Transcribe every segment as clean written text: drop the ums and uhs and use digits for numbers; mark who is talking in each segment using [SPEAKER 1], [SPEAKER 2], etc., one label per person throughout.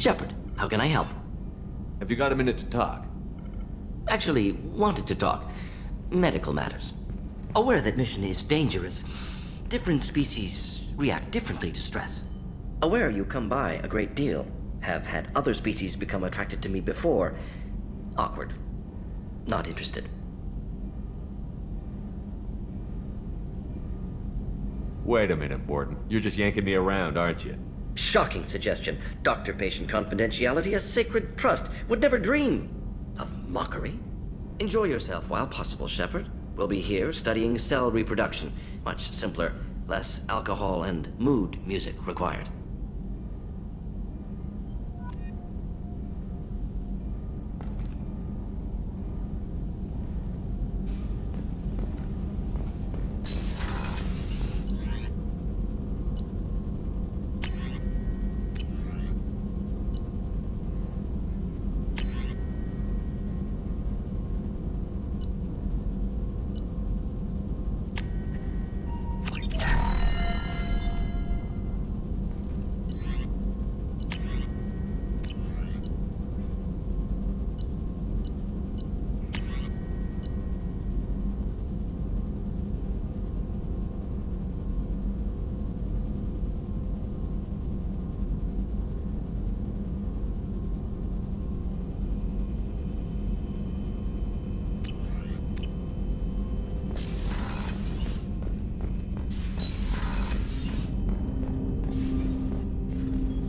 [SPEAKER 1] Shepard, how can I help?
[SPEAKER 2] Have you got a minute to talk?
[SPEAKER 1] Actually, wanted to talk. Medical matters. Aware that mission is dangerous. Different species react differently to stress. Aware you come by a great deal. Have had other species become attracted to me before. Awkward. Not interested.
[SPEAKER 2] Wait a minute, Warden. You're just yanking me around, aren't you?
[SPEAKER 1] Shocking suggestion. Doctor-patient confidentiality, a sacred trust. Would never dream of mockery. Enjoy yourself while possible, Shepard. We'll be here studying cell reproduction. Much simpler, less alcohol and mood music required.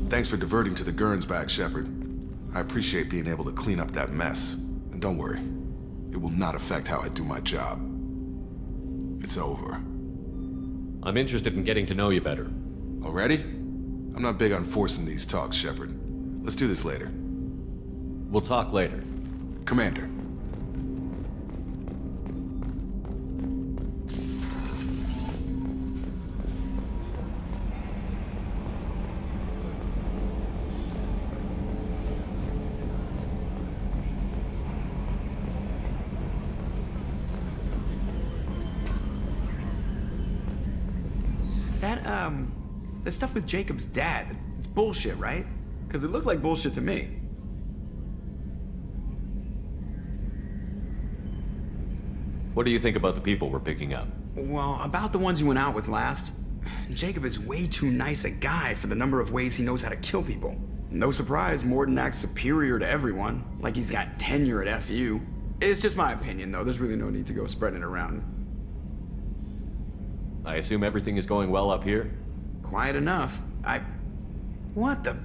[SPEAKER 3] Thanks for diverting to the Gurns back, Shepard. I appreciate being able to clean up that mess. And don't worry, it will not affect how I do my job. It's over.
[SPEAKER 2] I'm interested in getting to know you better.
[SPEAKER 3] Already? I'm not big on forcing these talks, Shepard. Let's do this later.
[SPEAKER 2] We'll talk later.
[SPEAKER 3] Commander.
[SPEAKER 4] That stuff with Jacob's dad, it's bullshit, right? Because it looked like bullshit to me.
[SPEAKER 2] What do you think about the people we're picking up?
[SPEAKER 4] Well, about the ones you went out with last, Jacob is way too nice a guy for the number of ways he knows how to kill people. No surprise, Morden acts superior to everyone, like he's got tenure at FU. It's just my opinion, though. There's really no need to go spreading it around.
[SPEAKER 2] I assume everything is going well up here?
[SPEAKER 4] Quiet enough. What the?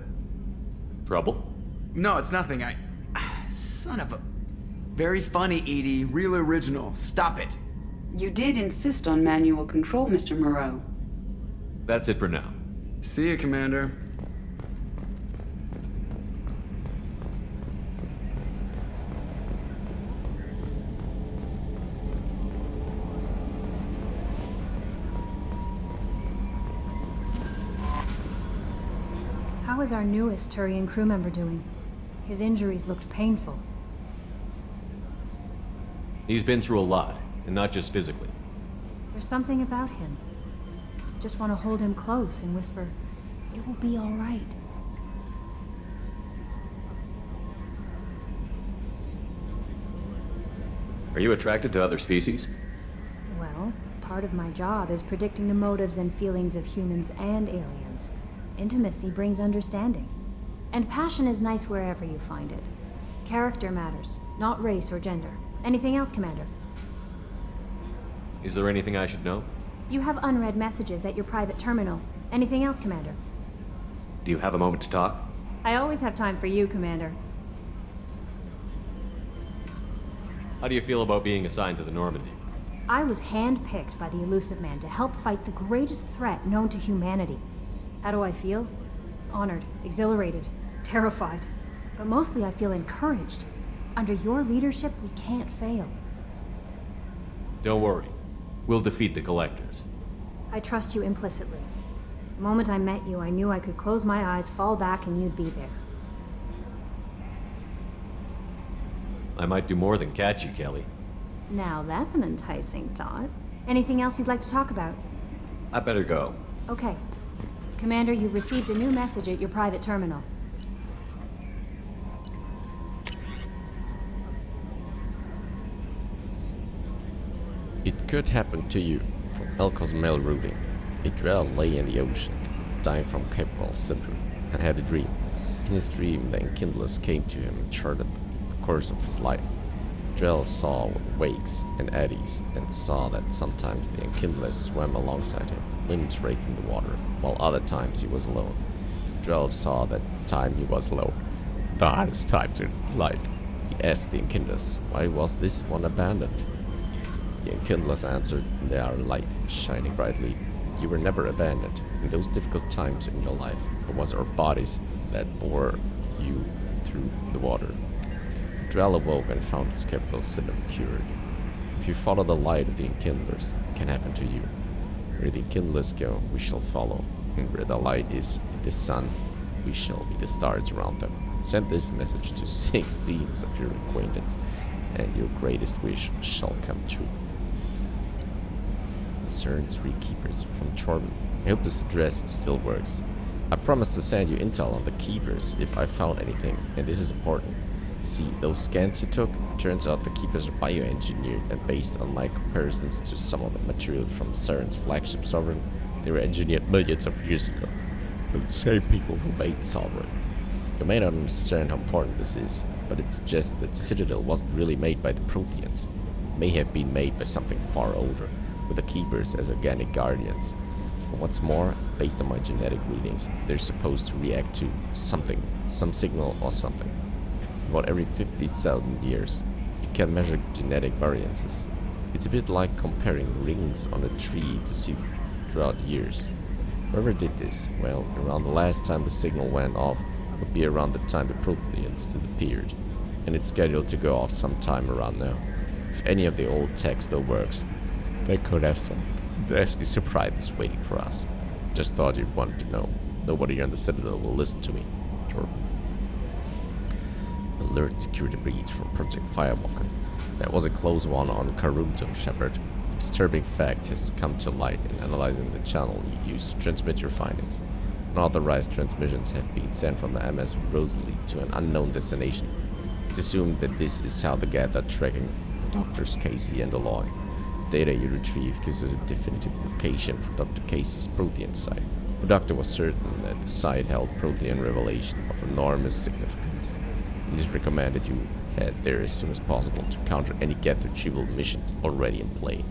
[SPEAKER 2] Trouble?
[SPEAKER 4] No, it's nothing. Son of a... Very funny, Edie. Real original. Stop it.
[SPEAKER 5] You did insist on manual control, Mr. Moreau.
[SPEAKER 2] That's it for now.
[SPEAKER 4] See you, Commander.
[SPEAKER 6] How is our newest Turian crew member doing? His injuries looked painful.
[SPEAKER 2] He's been through a lot, and not just physically.
[SPEAKER 6] There's something about him. Just want to hold him close and whisper, "It will be all right."
[SPEAKER 2] Are you attracted to other species?
[SPEAKER 6] Well, part of my job is predicting the motives and feelings of humans and aliens. Intimacy brings understanding. And passion is nice wherever you find it. Character matters, not race or gender. Anything else, Commander?
[SPEAKER 2] Is there anything I should know?
[SPEAKER 6] You have unread messages at your private terminal. Anything else, Commander?
[SPEAKER 2] Do you have a moment to talk?
[SPEAKER 6] I always have time for you, Commander.
[SPEAKER 2] How do you feel about being assigned to the Normandy?
[SPEAKER 6] I was handpicked by the Elusive Man to help fight the greatest threat known to humanity. How do I feel? Honored, exhilarated, terrified. But mostly I feel encouraged. Under your leadership, we can't fail.
[SPEAKER 2] Don't worry. We'll defeat the Collectors.
[SPEAKER 6] I trust you implicitly. The moment I met you, I knew I could close my eyes, fall back, and you'd be there.
[SPEAKER 2] I might do more than catch you, Kelly.
[SPEAKER 6] Now that's an enticing thought. Anything else you'd like to talk about?
[SPEAKER 2] I better go.
[SPEAKER 6] Okay. Commander, you've received a new message at your private terminal.
[SPEAKER 7] could happen to you from Elko's mail routing. Idrel lay in the ocean, dying from capital syndrome, and had a dream. In his dream, the Enkindlers came to him and charted the course of his life. Idrel saw wakes and eddies, and saw that sometimes the Enkindlers swam alongside him, limbs raking the water, while other times he was alone. Idrel saw that time he was alone, the hardest times in life. He asked the Enkindlers, why was this one abandoned? The Enkindlers answered in their light, shining brightly, you were never abandoned. In those difficult times in your life, it was our bodies that bore you through the water. Drell awoke and found his capital syndrome cured. If you follow the light of the Enkindlers, it can happen to you. Where the Enkindlers go, we shall follow, and where the light is in the sun, we shall be the stars around them. Send this message to 6 beings of your acquaintance, and your greatest wish shall come true. Cern's Keepers from Torben. I hope this address still works. I promised to send you intel on the Keepers if I found anything, and this is important. See, those scans you took? Turns out the Keepers are bioengineered, and based on my comparisons to some of the material from Cern's flagship Sovereign, they were engineered millions of years ago. By the same people who made Sovereign. You may not understand how important this is, but it suggests that the Citadel wasn't really made by the Protheans. It may have been made by something far older, with the Keepers as organic guardians. And what's more, based on my genetic readings, they're supposed to react to something, some signal or something. About every 50,000 years, you can measure genetic variances. It's a bit like comparing rings on a tree to see throughout years. Whoever did this, well, around the last time the signal went off would be around the time the Protheans disappeared, and it's scheduled to go off sometime around now. If any of the old tech still works, they could have some nasty surprises waiting for us. Just thought you'd want to know. Nobody on the Citadel will listen to me. Sure. Alert security breach from Project Firewalker. That was a close one on Karunto, Shepard. A disturbing fact has come to light in analyzing the channel you used to transmit your findings. Unauthorized transmissions have been sent from the MS Rosalie to an unknown destination. It's assumed that this is how they gather tracking Doctors Casey and Aloy. Data you retrieve gives us a definitive location for Dr. Casey's Prothean site. The doctor was certain that the site held Prothean revelation of enormous significance. He just recommended you head there as soon as possible to counter any Geth retrieval missions already in play.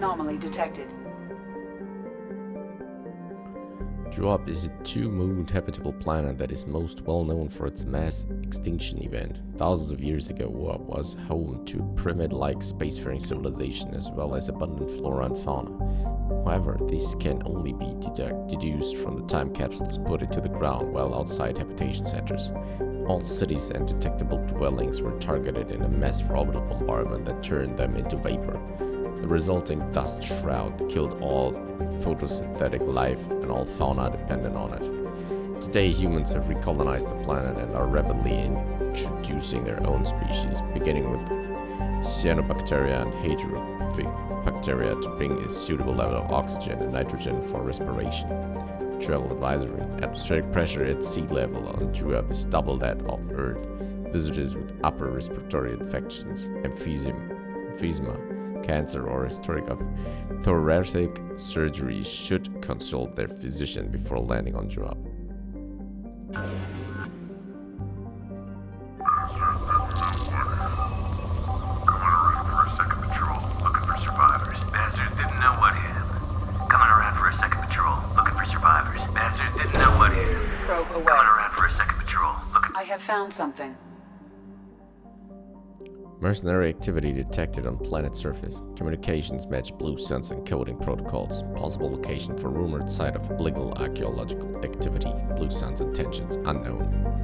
[SPEAKER 5] anomaly detected.
[SPEAKER 7] Druop is a two-moon habitable planet that is most well known for its mass extinction event. Thousands of years ago, Druop was home to pyramid-like spacefaring civilization as well as abundant flora and fauna. However, this can only be deduced from the time capsules put into the ground while outside habitation centers. All cities and detectable dwellings were targeted in a massive orbital bombardment that turned them into vapor. The resulting dust shroud killed all photosynthetic life and all fauna dependent on it. Today, humans have recolonized the planet and are rapidly introducing their own species, beginning with cyanobacteria and heterophytic bacteria to bring a suitable level of oxygen and nitrogen for respiration. Travel advisory. Atmospheric pressure at sea level on Druop is double that of Earth. Visitors with upper respiratory infections, emphysema, cancer, or historic of thoracic surgery should consult their physician before landing on Druop.
[SPEAKER 5] Found something.
[SPEAKER 7] Mercenary activity detected on planet surface. Communications match Blue Sun's encoding protocols. Possible location for rumored site of illegal archaeological activity. Blue Sun's intentions unknown.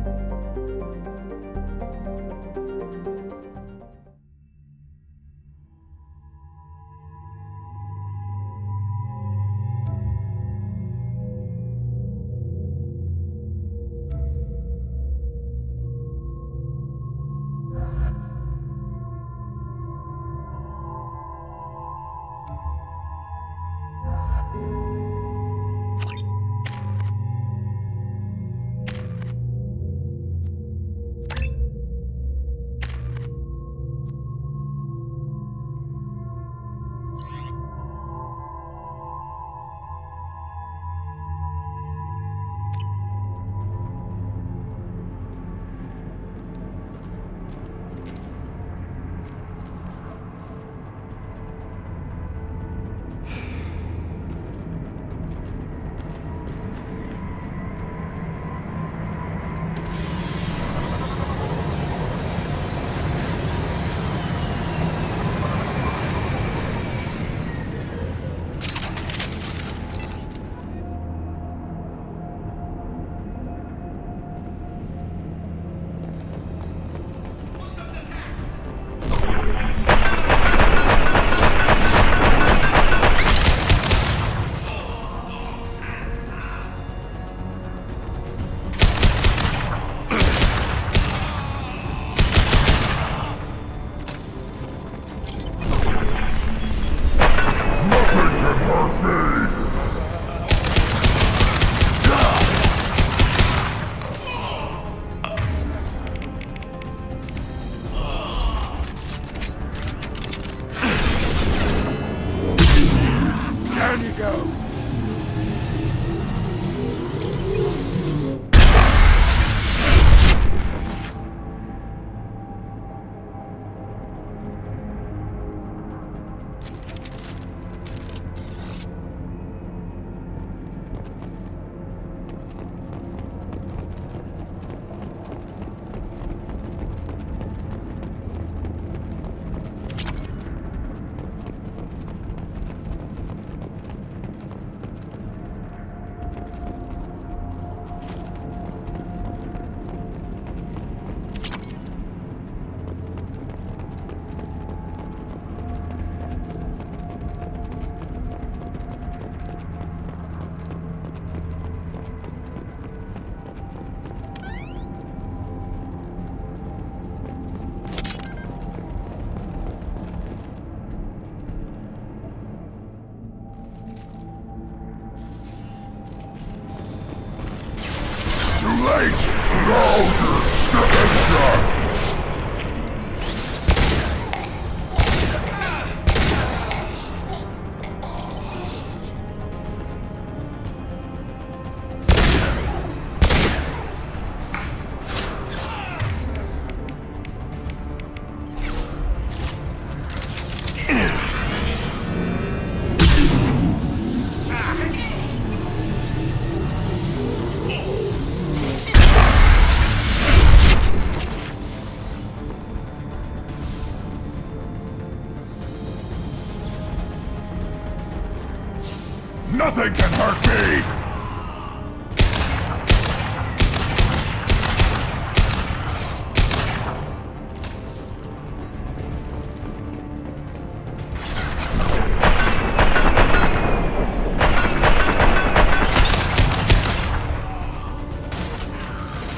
[SPEAKER 3] Nothing can hurt me!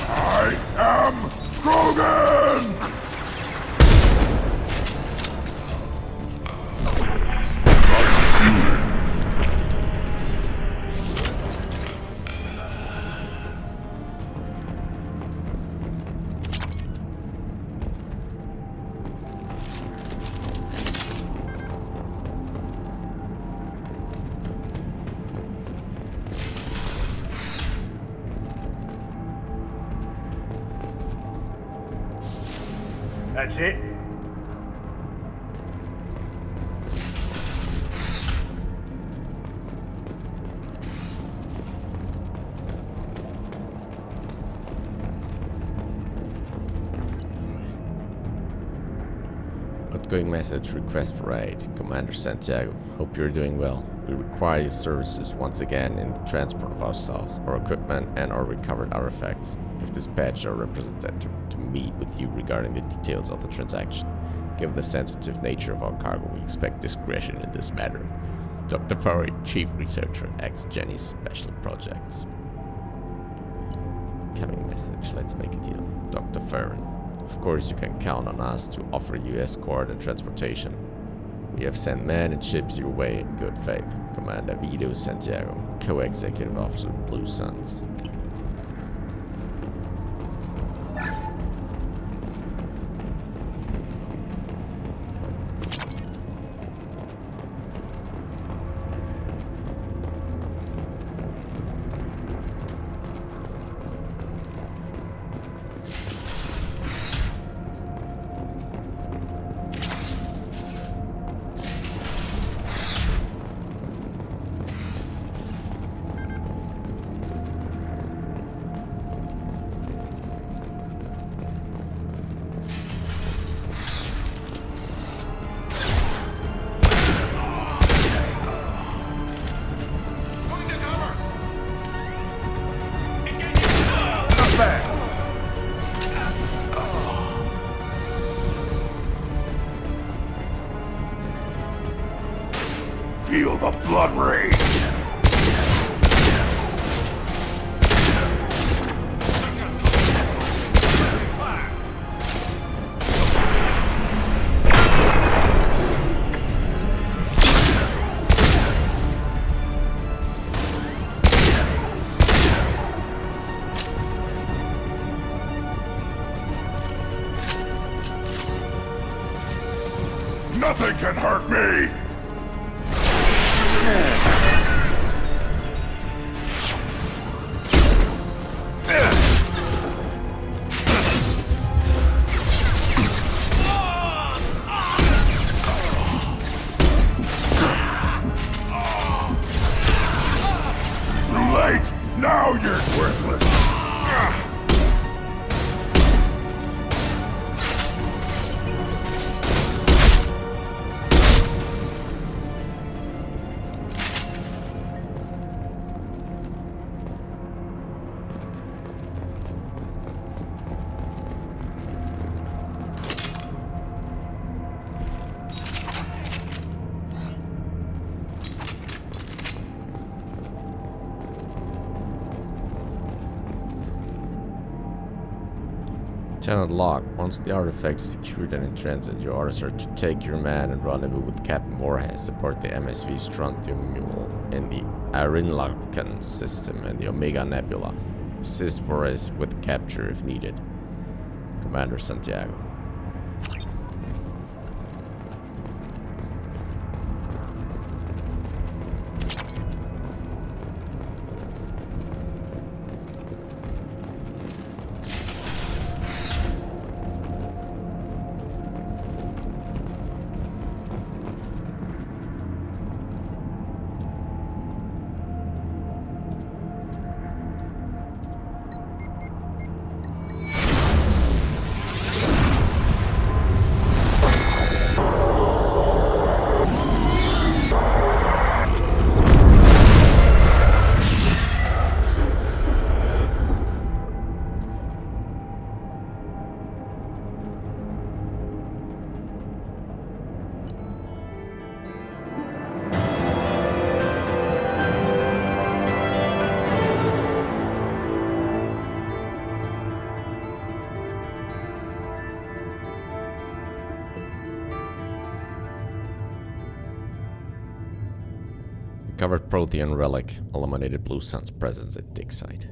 [SPEAKER 3] I am Krogan!
[SPEAKER 8] That's it?
[SPEAKER 7] Outgoing message, request for aid. Commander Santiago, hope you're doing well. We require your services once again in the transport of ourselves, our equipment, and our recovered artifacts. We've dispatched our representative to meet with you regarding the details of the transaction. Given the sensitive nature of our cargo, we expect discretion in this matter. Dr. Furry, Chief Researcher, Jenny's Special Projects. Coming message, let's make a deal. Dr. Farron, of course you can count on us to offer you escort and transportation. We have sent men and ships your way in good faith. Commander Vito Santiago, Co-Executive Officer, Blue Suns.
[SPEAKER 3] Feel the blood rage! Nothing can hurt me! Too late! Now you're worthless!
[SPEAKER 7] Lieutenant Locke, once the artifact is secured and in transit, your orders are to take your man and rendezvous with Captain Voorhees aboard the MSV Strontium Mule in the Ardat-Yakshi system and the Omega Nebula. Assist Voorhees with capture if needed. Commander Santiago. Recovered Protean relic. Eliminated Blue Sun's presence at dig site.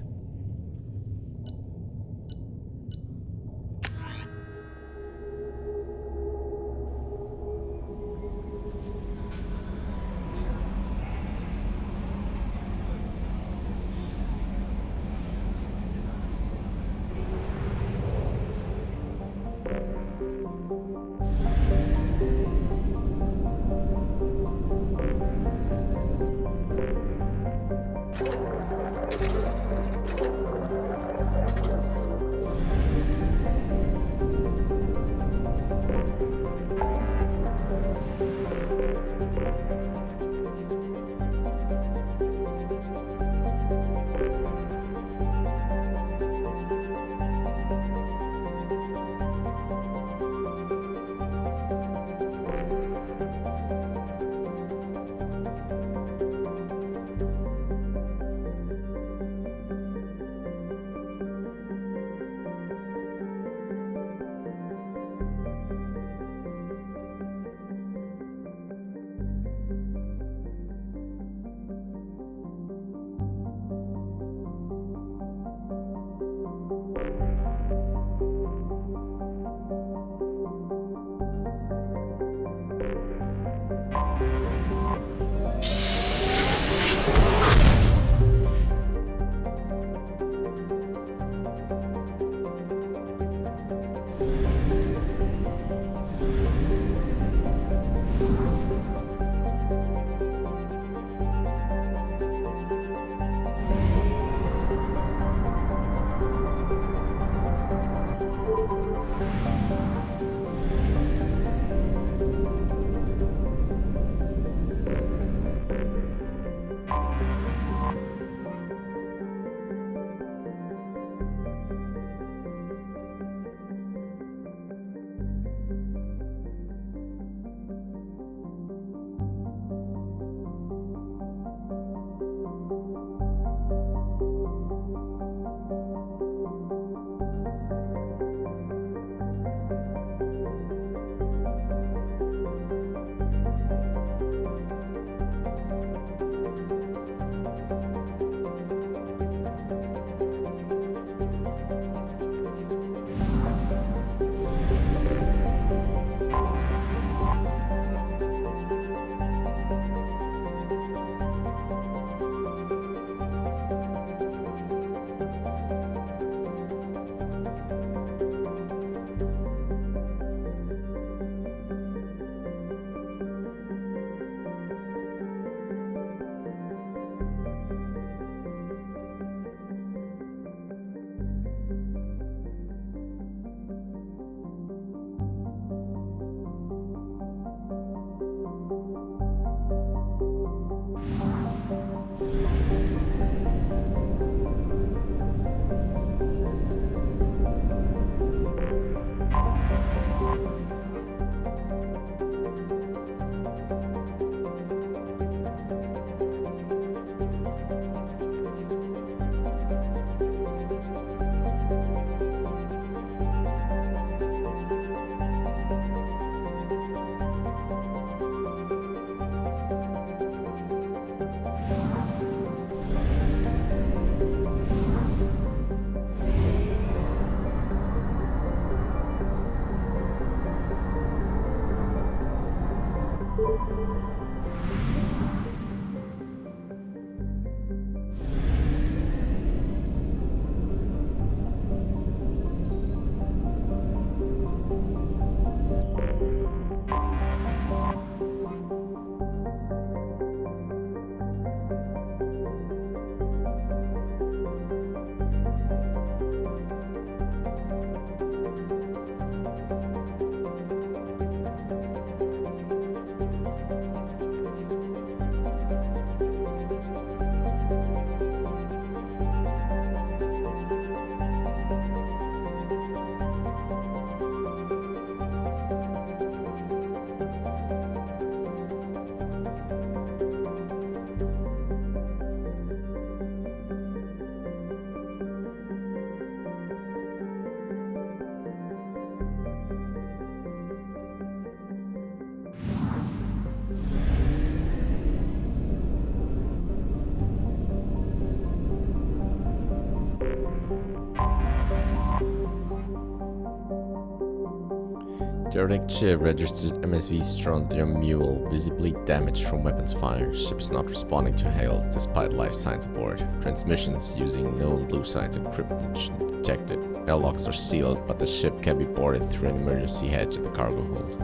[SPEAKER 7] Derelict ship registered MSV Strontium Mule, visibly damaged from weapons fire. Ship's not responding to hail despite life signs aboard. Transmissions using known blue signs encryption detected. Airlocks are sealed, but the ship can be boarded through an emergency hatch in the cargo hold.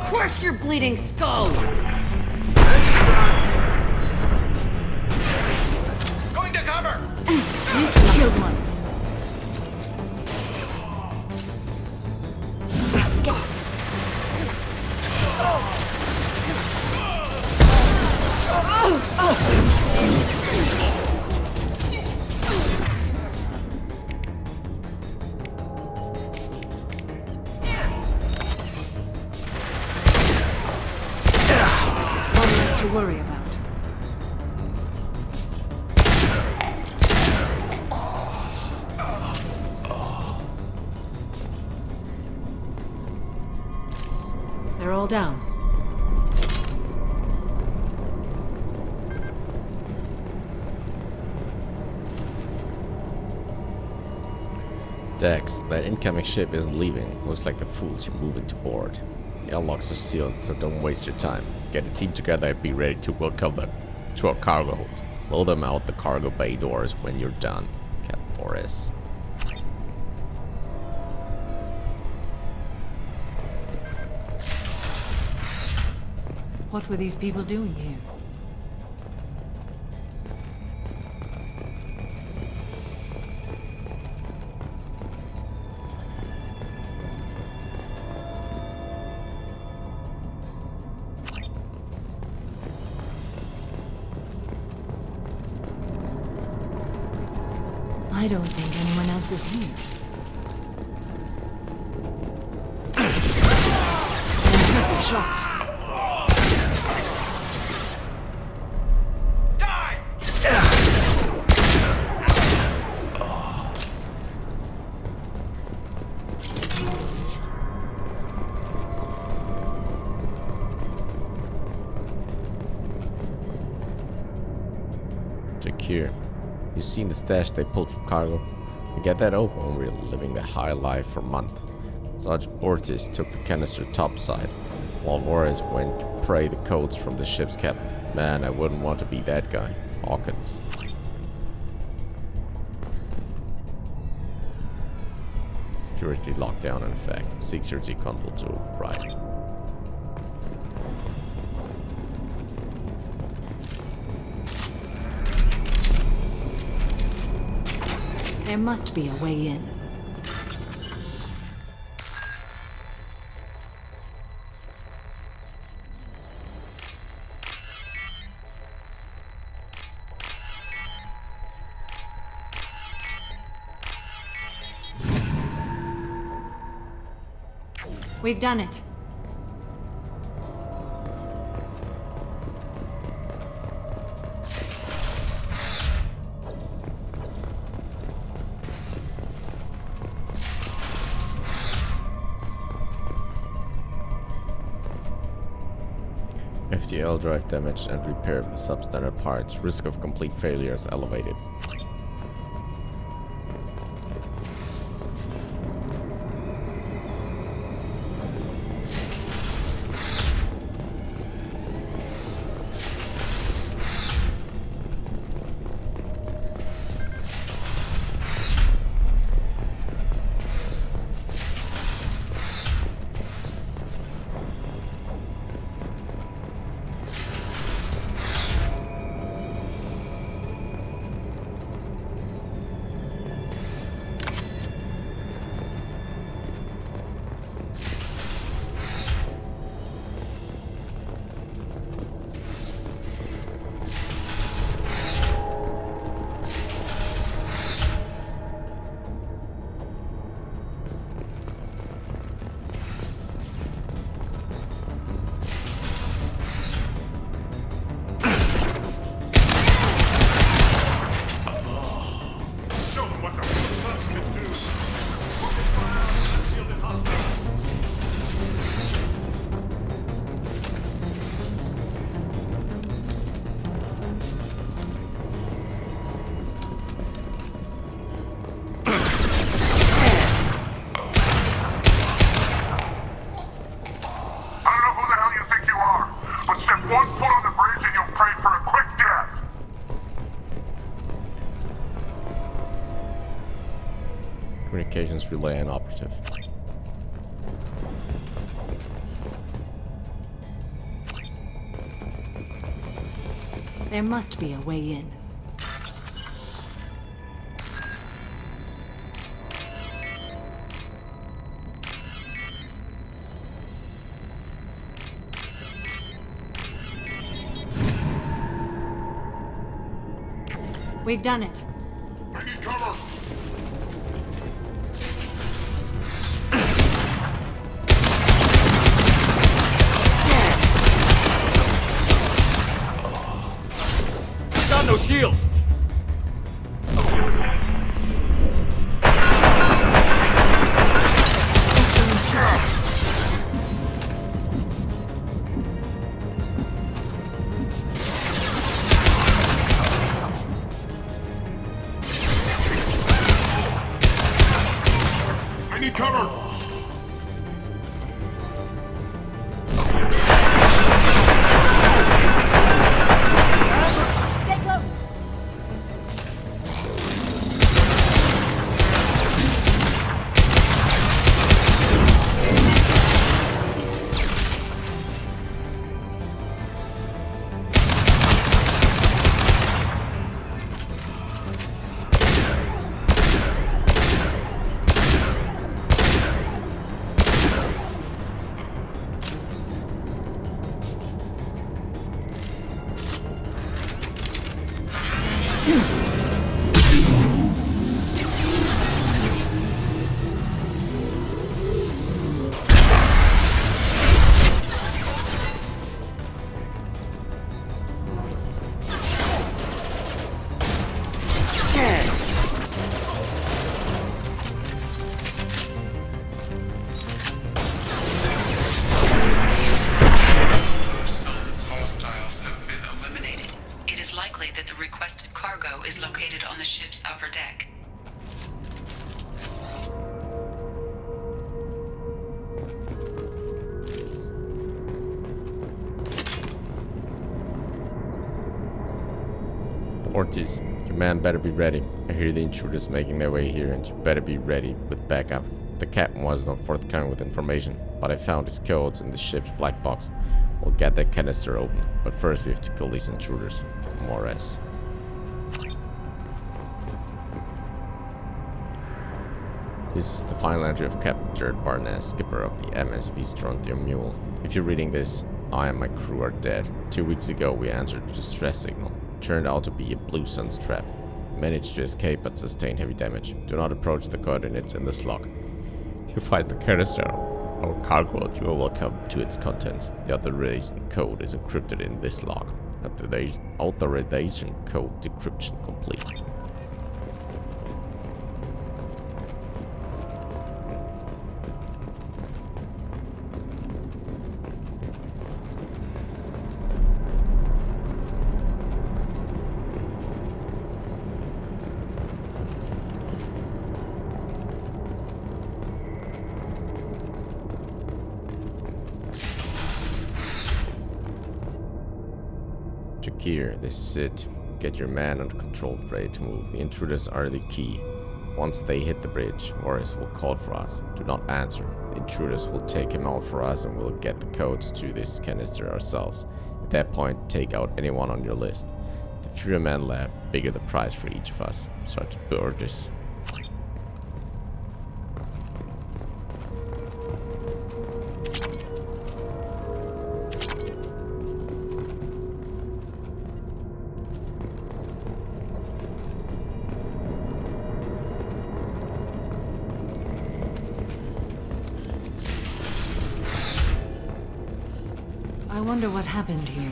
[SPEAKER 8] Crush your bleeding skull!
[SPEAKER 3] Going to cover!
[SPEAKER 8] You killed one. To worry about. They're all down.
[SPEAKER 7] Dex, that incoming ship isn't leaving. Looks like the fools are moving to board. The airlocks are sealed, so don't waste your time. Get a team together and be ready to welcome them to our cargo hold. Blow them out the cargo bay doors when you're done. Captain Torres.
[SPEAKER 8] What were these people doing here? I don't think anyone else is here. Impressive shot.
[SPEAKER 7] Check here. You seen the stash they pulled from cargo? We get that open when we were living the high life for a month. Sergeant Bortis took the canister topside, while Juarez went to pray the codes from the ship's captain. Man, I wouldn't want to be that guy. Hawkins. Security lockdown in effect. Security console to override.
[SPEAKER 8] There must be a way in. We've done it.
[SPEAKER 7] FTL drive damage and repair of the substandard parts. Risk of complete failure is elevated. Guardian's relay inoperative.
[SPEAKER 8] There must be a way in. We've done it.
[SPEAKER 3] I need cover!
[SPEAKER 2] Got no shields!
[SPEAKER 3] I need cover!
[SPEAKER 5] Located on the ship's upper deck.
[SPEAKER 7] Ortiz, your man better be ready. I hear the intruders making their way here and you better be ready with backup. The captain was not forthcoming with information, but I found his codes in the ship's black box. We'll get that canister open, but first we have to kill these intruders. More or less. This is the final entry of Captain Jared Barnes, skipper of the MSV Strontium Mule. If you're reading this, I and my crew are dead. 2 weeks ago we answered the distress signal. Turned out to be a Blue Sun's trap. Managed to escape but sustained heavy damage. Do not approach the coordinates in this log. If you find the canister or cargo, you are welcome to its contents. The authorization code is encrypted in this log. Authorization code decryption complete. Here, this is it. Get your man under control, ready to move. The intruders are the key. Once they hit the bridge, Warriors will call for us. Do not answer. The intruders will take him out for us and we'll get the codes to this canister ourselves. At that point, take out anyone on your list. The fewer men left, bigger the prize for each of us. Such Burgess.
[SPEAKER 8] I wonder what happened here.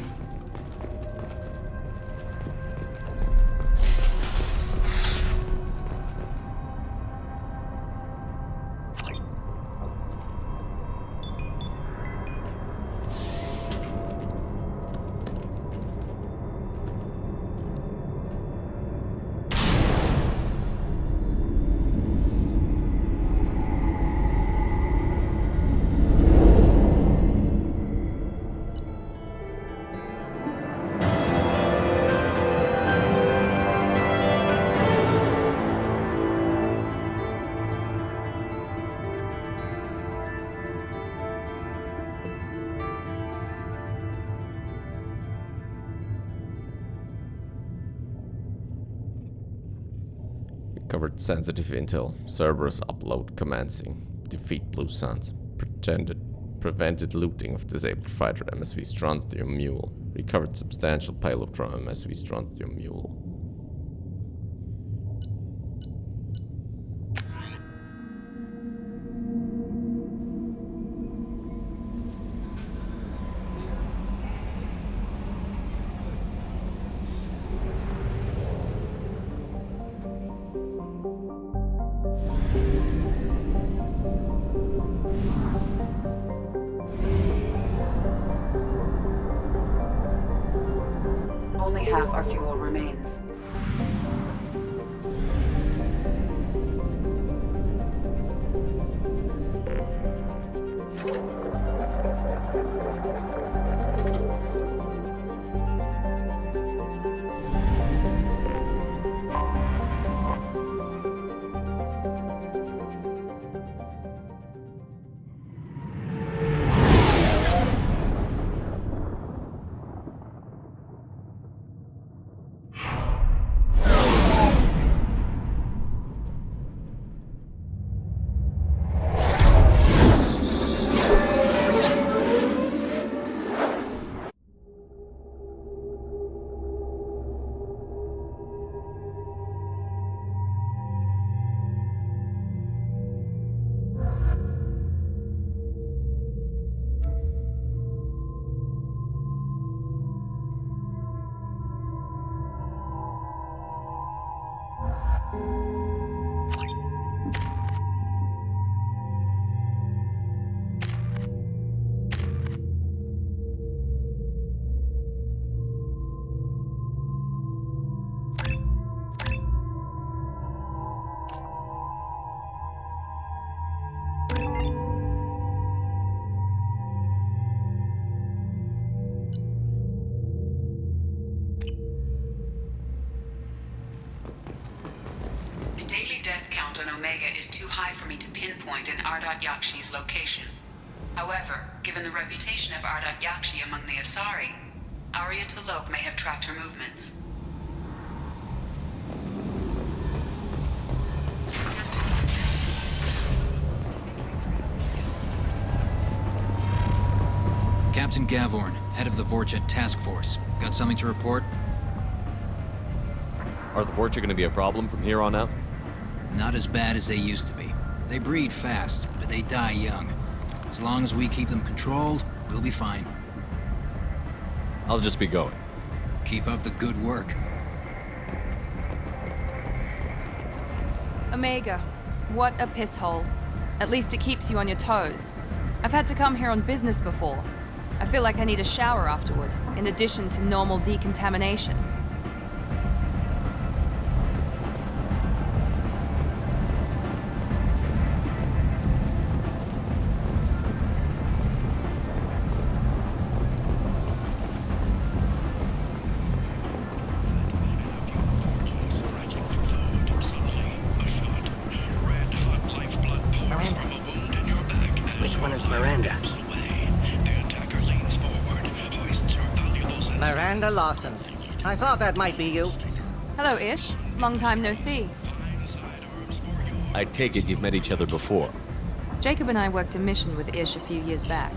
[SPEAKER 7] Recovered sensitive intel. Cerberus upload commencing. Defeat Blue Suns. Prevented looting of disabled fighter MSV Strontium Mule. Recovered substantial payload from MSV Strontium Mule.
[SPEAKER 5] Only half our fuel remains. The daily death count on Omega is too high for me to pinpoint an Ardat-Yakshi's location. However, given the reputation of Ardat-Yakshi among the Asari, Arya T'Loak may have tracked her movements.
[SPEAKER 9] Captain Gavorn, head of the Vorcha Task Force. Got something to report?
[SPEAKER 2] Are the Vorcha gonna be a problem from here on out?
[SPEAKER 9] Not as bad as they used to be. They breed fast, but they die young. As long as we keep them controlled, we'll be fine.
[SPEAKER 2] I'll just be going.
[SPEAKER 9] Keep up the good work.
[SPEAKER 10] Omega, what a piss hole. At least it keeps you on your toes. I've had to come here on business before. I feel like I need a shower afterward, in addition to normal decontamination.
[SPEAKER 11] Miranda Lawson. I thought that might be you.
[SPEAKER 10] Hello, Ish. Long time no see.
[SPEAKER 2] I take it you've met each other before.
[SPEAKER 10] Jacob and I worked a mission with Ish a few years back.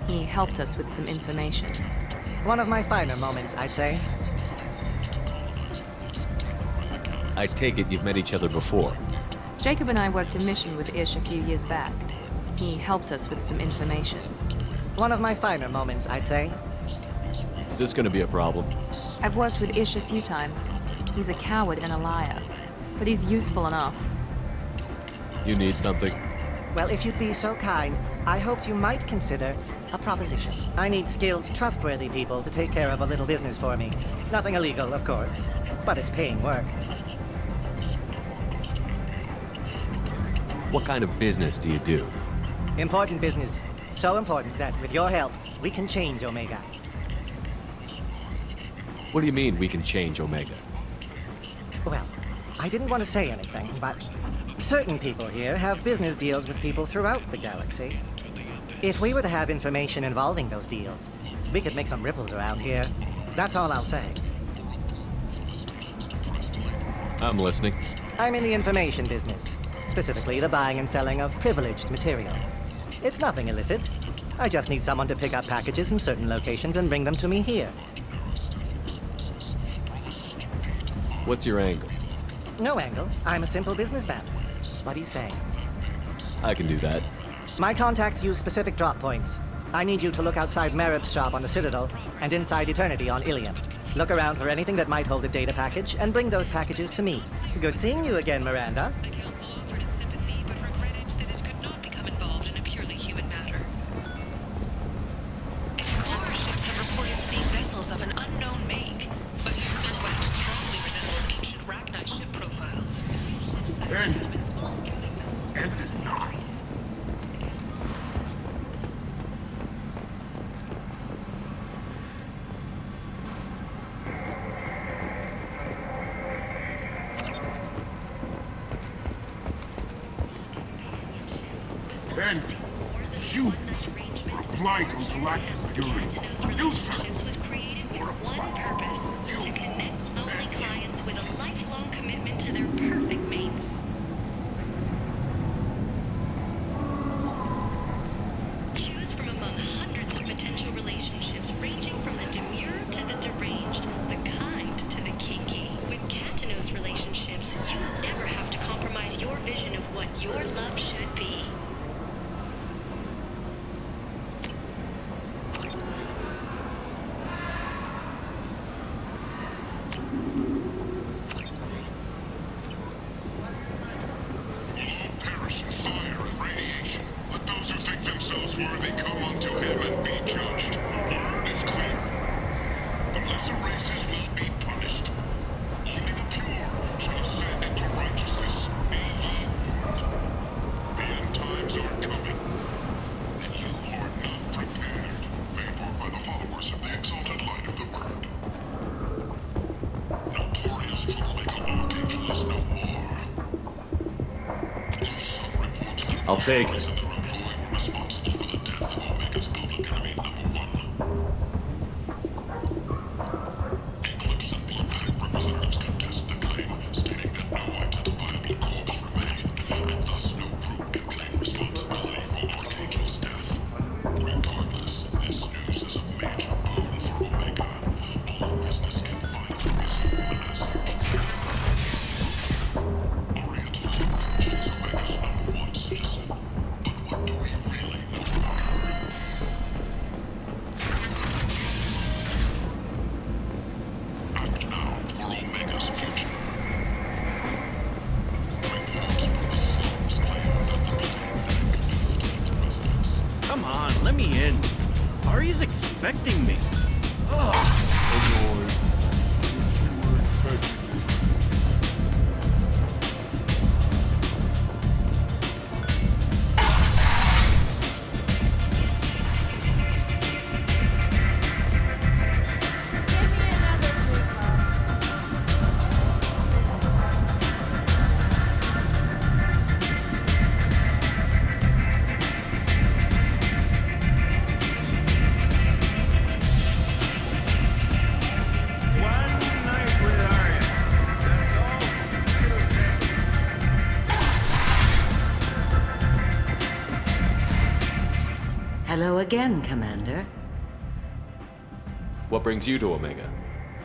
[SPEAKER 10] He helped us with some information.
[SPEAKER 11] One of my finer moments, I'd say.
[SPEAKER 2] I take it you've met each other before.
[SPEAKER 10] Jacob and I worked a mission with Ish a few years back. He helped us with some information.
[SPEAKER 11] One of my finer moments, I'd say.
[SPEAKER 2] Is this gonna be a problem?
[SPEAKER 10] I've worked with Ish a few times. He's a coward and a liar, but he's useful enough.
[SPEAKER 2] You need something?
[SPEAKER 11] Well, if you'd be so kind, I hoped you might consider a proposition. I need skilled, trustworthy people to take care of a little business for me. Nothing illegal, of course, but it's paying work.
[SPEAKER 2] What kind of business do you do?
[SPEAKER 11] Important business. So important that, with your help, we can change Omega.
[SPEAKER 2] What do you mean we can change Omega?
[SPEAKER 11] Well, I didn't want to say anything, but certain people here have business deals with people throughout the galaxy. If we were to have information involving those deals, we could make some ripples around here. That's all I'll say.
[SPEAKER 2] I'm listening.
[SPEAKER 11] I'm in the information business, specifically the buying and selling of privileged material. It's nothing illicit. I just need someone to pick up packages in certain locations and bring them to me here.
[SPEAKER 2] What's your angle?
[SPEAKER 11] No angle. I'm a simple businessman. What do you say?
[SPEAKER 2] I can do that.
[SPEAKER 11] My contacts use specific drop points. I need you to look outside Merib's shop on the Citadel and inside Eternity on Ilium. Look around for anything that might hold a data package and bring those packages to me. Good seeing you again, Miranda.
[SPEAKER 12] Of an unknown make, but these silhouettes strongly resemble ancient Ragni ship profiles.
[SPEAKER 13] End is not. End. Humans were applied from galactic purity. You, sir.
[SPEAKER 12] Was created with one purpose: to connect lonely clients with a lifelong commitment to their perfect mates. Choose from among hundreds of potential relationships, ranging from the demure to the deranged, the kind to the kinky. With Katanos relationships, you never have to compromise your vision of what your love should be.
[SPEAKER 2] I'll take it.
[SPEAKER 14] Expecting me.
[SPEAKER 15] Hello again, Commander.
[SPEAKER 2] What brings you to Omega?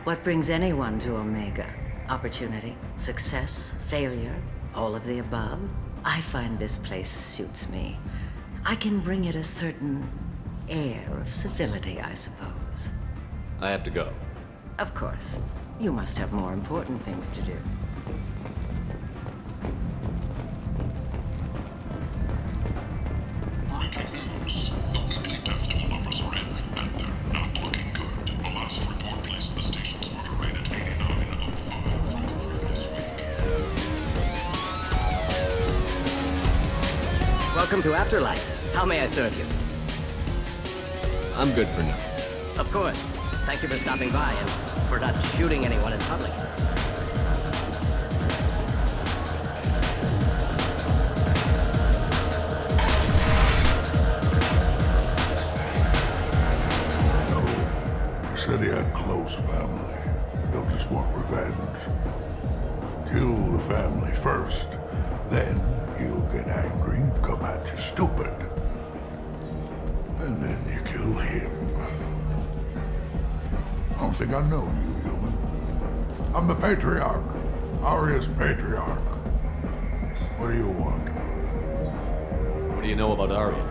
[SPEAKER 15] What brings anyone to Omega? Opportunity, success, failure, all of the above? I find this place suits me. I can bring it a certain air of civility, I suppose.
[SPEAKER 2] I have to go.
[SPEAKER 15] Of course. You must have more important things to do.
[SPEAKER 16] Welcome to Afterlife. How may I serve you?
[SPEAKER 2] I'm good for now.
[SPEAKER 16] Of course. Thank you for stopping by and for not shooting anyone in public.
[SPEAKER 13] He said he had close family. They'll just want revenge. Kill the family first. Then he'll get angry, come at you stupid. And then you kill him. I don't think I know you, human. I'm the Patriarch. Aria's Patriarch. What do you want?
[SPEAKER 2] What do you know about Aria?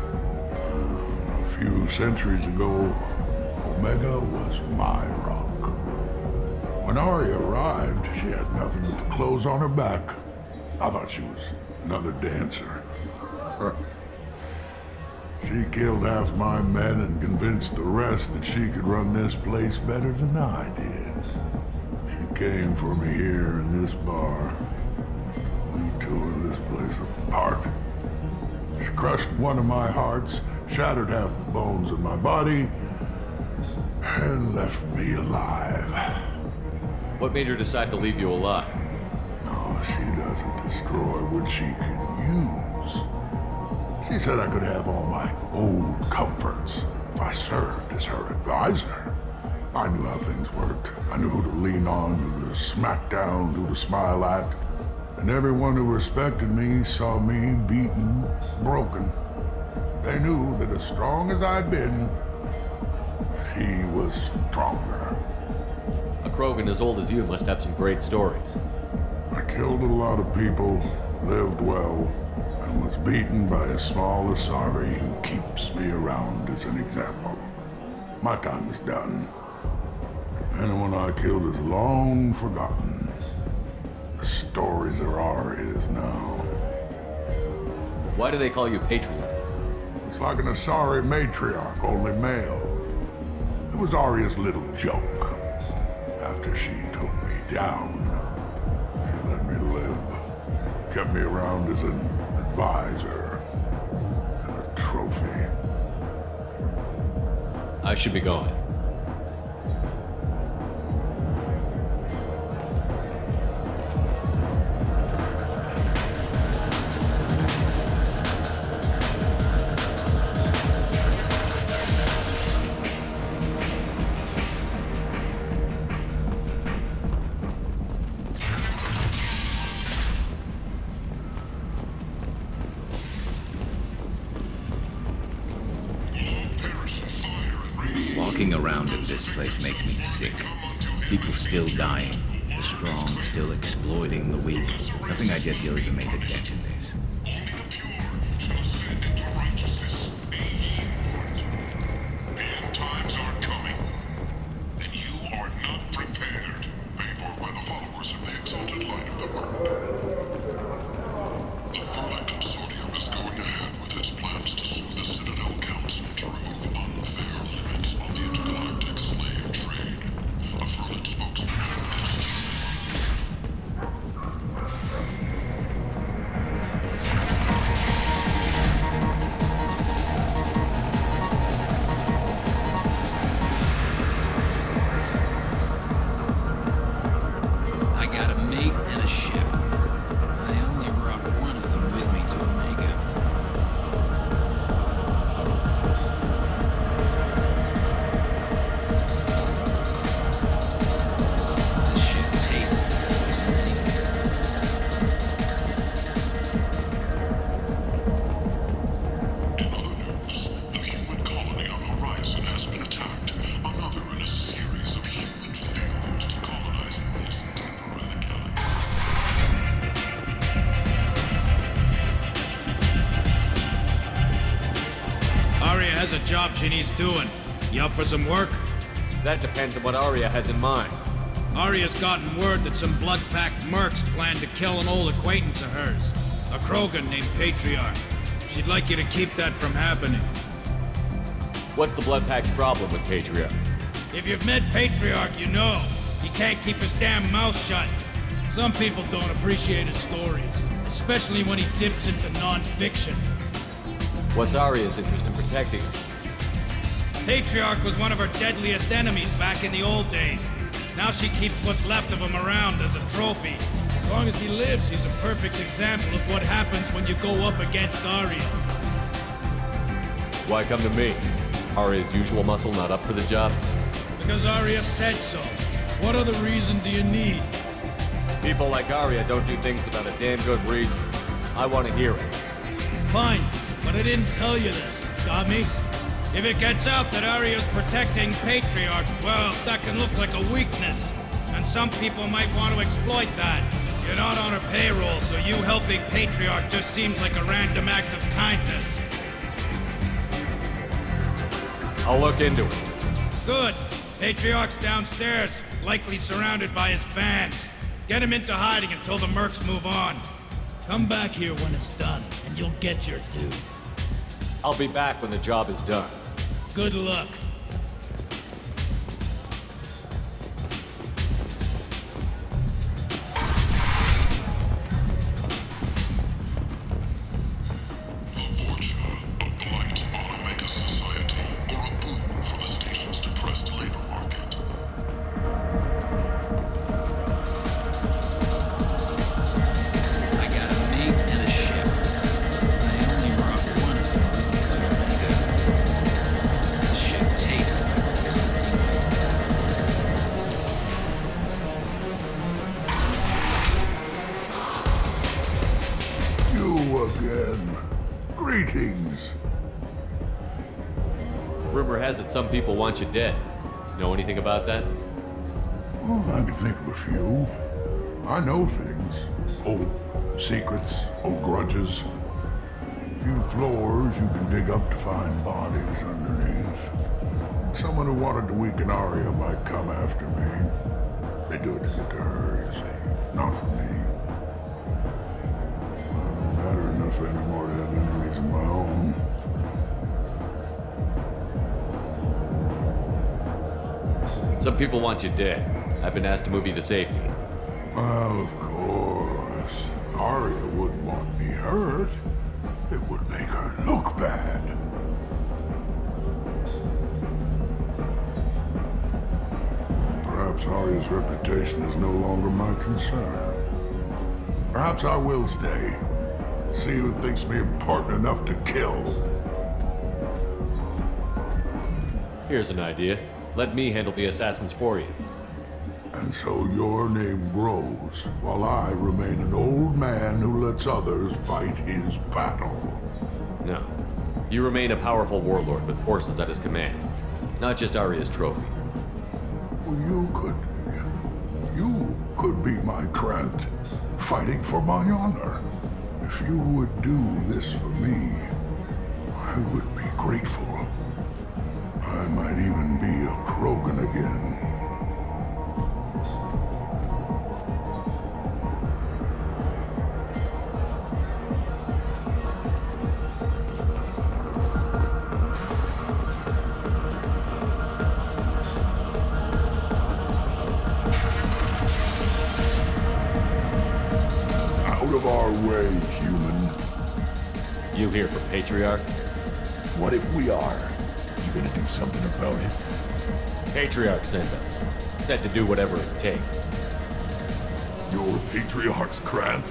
[SPEAKER 13] A few centuries ago, Omega was my rock. When Aria arrived, she had nothing but the clothes on her back. I thought she was another dancer. She killed half my men and convinced the rest that she could run this place better than I did. She came for me here in this bar. We tore this place apart. She crushed one of my hearts, shattered half the bones in my body, and left me alive.
[SPEAKER 2] What made her decide to leave you alive?
[SPEAKER 13] No, she doesn't destroy what she can use. She said I could have all my old comforts if I served as her advisor. I knew how things worked. I knew who to lean on, who to smack down, who to smile at. And everyone who respected me saw me beaten, broken. They knew that as strong as I'd been, she was stronger.
[SPEAKER 2] A Krogan as old as you must have some great stories.
[SPEAKER 13] I killed a lot of people, lived well, and was beaten by a small Asari who keeps me around as an example. My time is done. Anyone I killed is long forgotten. The stories are Aria's now.
[SPEAKER 2] Why do they call you Patriarch?
[SPEAKER 13] It's like an Asari matriarch, only male. It was Aria's little joke. After she took me down, she let me live. Kept me around as an advisor and a trophy.
[SPEAKER 2] I should be going.
[SPEAKER 9] Walking around in this place makes me sick. People still dying. The strong still exploiting the weak. Nothing I did here even made a dent in this.
[SPEAKER 13] Times are coming, and you are not prepared, paid for by the followers of the exalted light of the world. The Verdict Consortium is going ahead with its plans to sue the Citadel Council to remove unfair limits on the intergalactic slave trade. A Verdict spokesman
[SPEAKER 9] I got a mate and a ship. I only brought one of them with me to Omega. This ship tastes like poison anywhere.
[SPEAKER 13] In other news, the human colony on Horizon has been attacked. Another in a series of human failures to colonize Mule deeper in the galaxy.
[SPEAKER 14] Aria has a job she needs doing. You up for some work?
[SPEAKER 2] That depends on what Aria has in mind.
[SPEAKER 14] Aria's gotten word that some blood-packed mercs plan to kill an old acquaintance of hers. A Krogan named Patriarch. She'd like you to keep that from happening.
[SPEAKER 2] What's the Blood Pack's problem with Patriarch?
[SPEAKER 14] If you've met Patriarch, you know. He can't keep his damn mouth shut. Some people don't appreciate his stories. Especially when he dips into non-fiction.
[SPEAKER 2] What's Aria's interest in protecting him?
[SPEAKER 14] Patriarch was one of her deadliest enemies back in the old days. Now she keeps what's left of him around as a trophy. As long as he lives, he's a perfect example of what happens when you go up against Aria.
[SPEAKER 2] Why come to me? Aria's usual muscle not up for the job?
[SPEAKER 14] Because Aria said so. What other reason do you need?
[SPEAKER 2] People like Arya don't do things without a damn good reason. I want to hear it.
[SPEAKER 14] Fine, but I didn't tell you this. Got me? If it gets out that Arya's protecting Patriarch, well, that can look like a weakness. And some people might want to exploit that. You're not on her payroll, so you helping Patriarch just seems like a random act of kindness.
[SPEAKER 2] I'll look into it.
[SPEAKER 14] Good. Patriarch's downstairs, likely surrounded by his fans. Get him into hiding until the mercs move on. Come back here when it's done, and you'll get your due.
[SPEAKER 2] I'll be back when the job is done.
[SPEAKER 14] Good luck.
[SPEAKER 13] Greetings.
[SPEAKER 2] Rumor has it some people want you dead. Know anything about that?
[SPEAKER 13] Well, I can think of a few. I know things. Old secrets, old grudges. A few floors you can dig up to find bodies underneath. Someone who wanted to weaken Arya might come after me. They do it to get to her, you see, not for me. I don't matter enough anymore to have enemies of my own.
[SPEAKER 2] Some people want you dead. I've been asked to move you to safety.
[SPEAKER 13] Well, of course. Arya wouldn't want me hurt. It would make her look bad. Perhaps Arya's reputation is no longer my concern. Perhaps I will stay. See who thinks me important enough to kill.
[SPEAKER 2] Here's an idea. Let me handle the assassins for you.
[SPEAKER 13] And so your name grows, while I remain an old man who lets others fight his battle.
[SPEAKER 2] No. You remain a powerful warlord with forces at his command. Not just Arya's trophy.
[SPEAKER 13] Well, you could be my Krant, fighting for my honor. If you would do this for me, I would be grateful. I might even be a Krogan again. Out of our way, human.
[SPEAKER 2] You here for Patriarch?
[SPEAKER 13] What if we are? You gonna do something about it?
[SPEAKER 2] Patriarch sent us. Said to do whatever it takes.
[SPEAKER 13] Your Patriarch's Krant?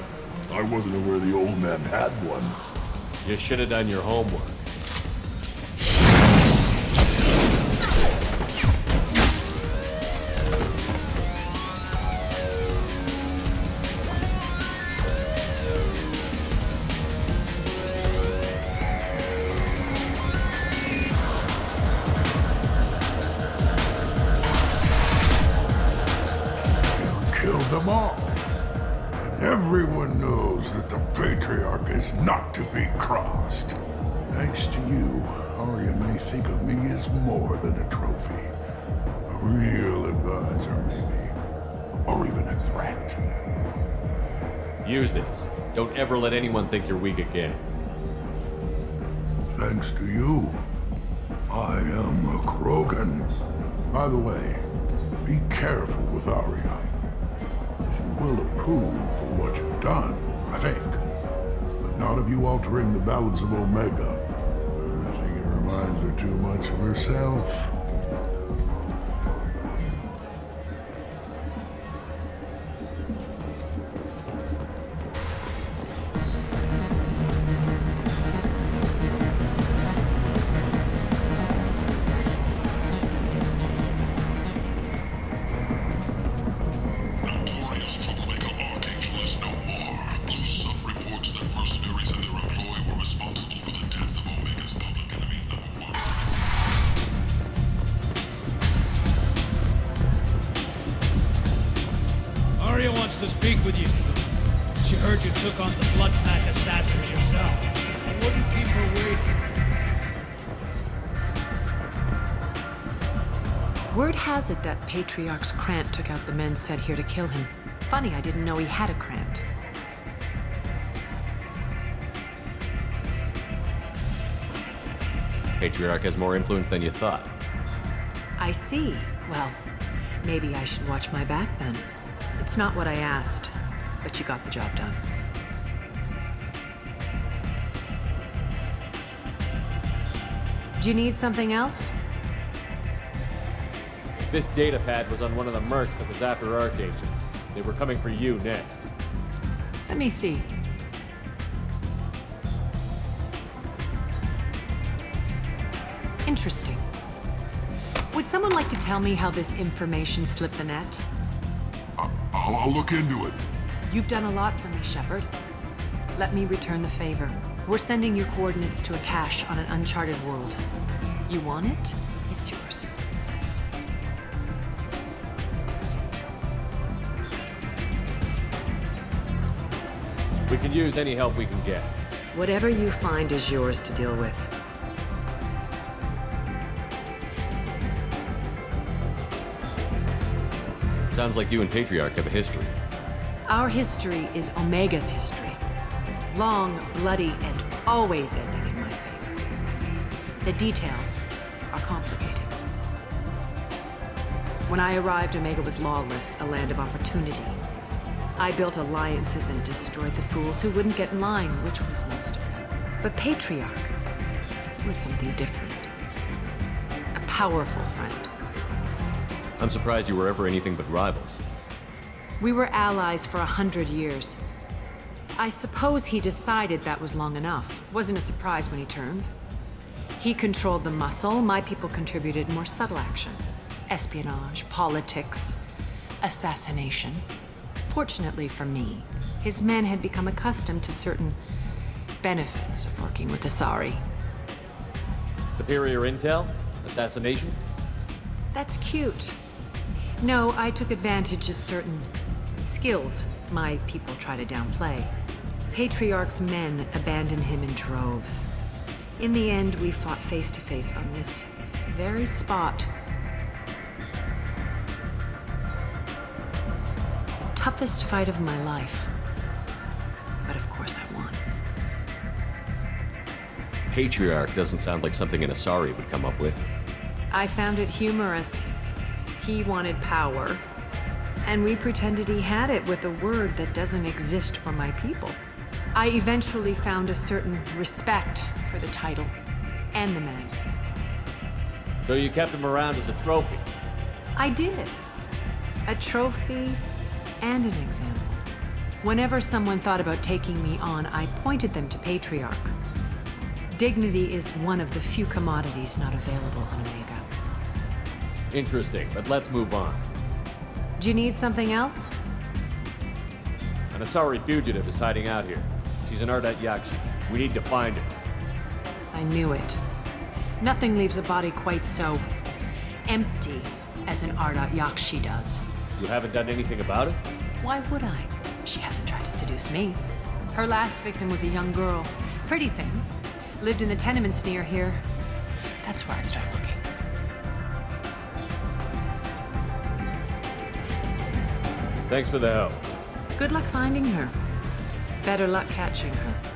[SPEAKER 13] I wasn't aware the old man had one.
[SPEAKER 2] You should have done your homework.
[SPEAKER 13] Them all. And everyone knows that the Patriarch is not to be crossed. Thanks to you, Arya may think of me as more than a trophy. A real advisor, maybe. Or even a threat.
[SPEAKER 2] Use this. Don't ever let anyone think you're weak again.
[SPEAKER 13] Thanks to you, I am a Krogan. By the way, be careful with Arya. Will approve of what you've done, I think. But not of you altering the balance of Omega. I think it reminds her too much of herself.
[SPEAKER 14] to speak with you. She heard you took on the Blood Pack assassins yourself. I wouldn't keep her waiting.
[SPEAKER 8] Word has it that Patriarch's Krant took out the men sent here to kill him. Funny, I didn't know he had a Krant.
[SPEAKER 2] Patriarch has more influence than you thought.
[SPEAKER 8] I see. Well, maybe I should watch my back then. It's not what I asked, but you got the job done. Do you need something else?
[SPEAKER 2] This data pad was on one of the mercs that was after Archangel. They were coming for you next.
[SPEAKER 8] Let me see. Interesting. Would someone like to tell me how this information slipped the net?
[SPEAKER 13] I'll look into it.
[SPEAKER 8] You've done a lot for me, Shepard. Let me return the favor. We're sending your coordinates to a cache on an uncharted world. You want it? It's yours.
[SPEAKER 2] We can use any help we can get.
[SPEAKER 8] Whatever you find is yours to deal with.
[SPEAKER 2] Sounds like you and Patriarch have a history.
[SPEAKER 8] Our history is Omega's history. Long, bloody, and always ending in my favor. The details are complicated. When I arrived, Omega was lawless, a land of opportunity. I built alliances and destroyed the fools who wouldn't get in line, which was most of them. But Patriarch was something different. A powerful friend.
[SPEAKER 2] I'm surprised you were ever anything but rivals.
[SPEAKER 8] We were allies for 100 years. I suppose he decided that was long enough. Wasn't a surprise when he turned. He controlled the muscle, my people contributed more subtle action. Espionage, politics, assassination. Fortunately for me, his men had become accustomed to certain benefits of working with Asari.
[SPEAKER 2] Superior intel? Assassination?
[SPEAKER 8] That's cute. No, I took advantage of certain skills my people try to downplay. Patriarch's men abandoned him in droves. In the end, we fought face to face on this very spot. Toughest fight of my life. But of course I won.
[SPEAKER 2] Patriarch doesn't sound like something an Asari would come up with.
[SPEAKER 8] I found it humorous. He wanted power, and we pretended he had it with a word that doesn't exist for my people. I eventually found a certain respect for the title and the man.
[SPEAKER 2] So you kept him around as a trophy?
[SPEAKER 8] I did. A trophy and an example. Whenever someone thought about taking me on, I pointed them to Patriarch. Dignity is one of the few commodities not available on Omega.
[SPEAKER 2] Interesting, but let's move on.
[SPEAKER 8] Do you need something else?
[SPEAKER 2] An Asari fugitive is hiding out here. She's an Ardat-Yakshi. We need to find her.
[SPEAKER 8] I knew it. Nothing leaves a body quite so empty as an Ardat-Yakshi does.
[SPEAKER 2] You haven't done anything about it?
[SPEAKER 8] Why would I? She hasn't tried to seduce me. Her last victim was a young girl. Pretty thing. Lived in the tenements near here. That's where I'd start looking.
[SPEAKER 2] Thanks for the help.
[SPEAKER 8] Good luck finding her. Better luck catching her.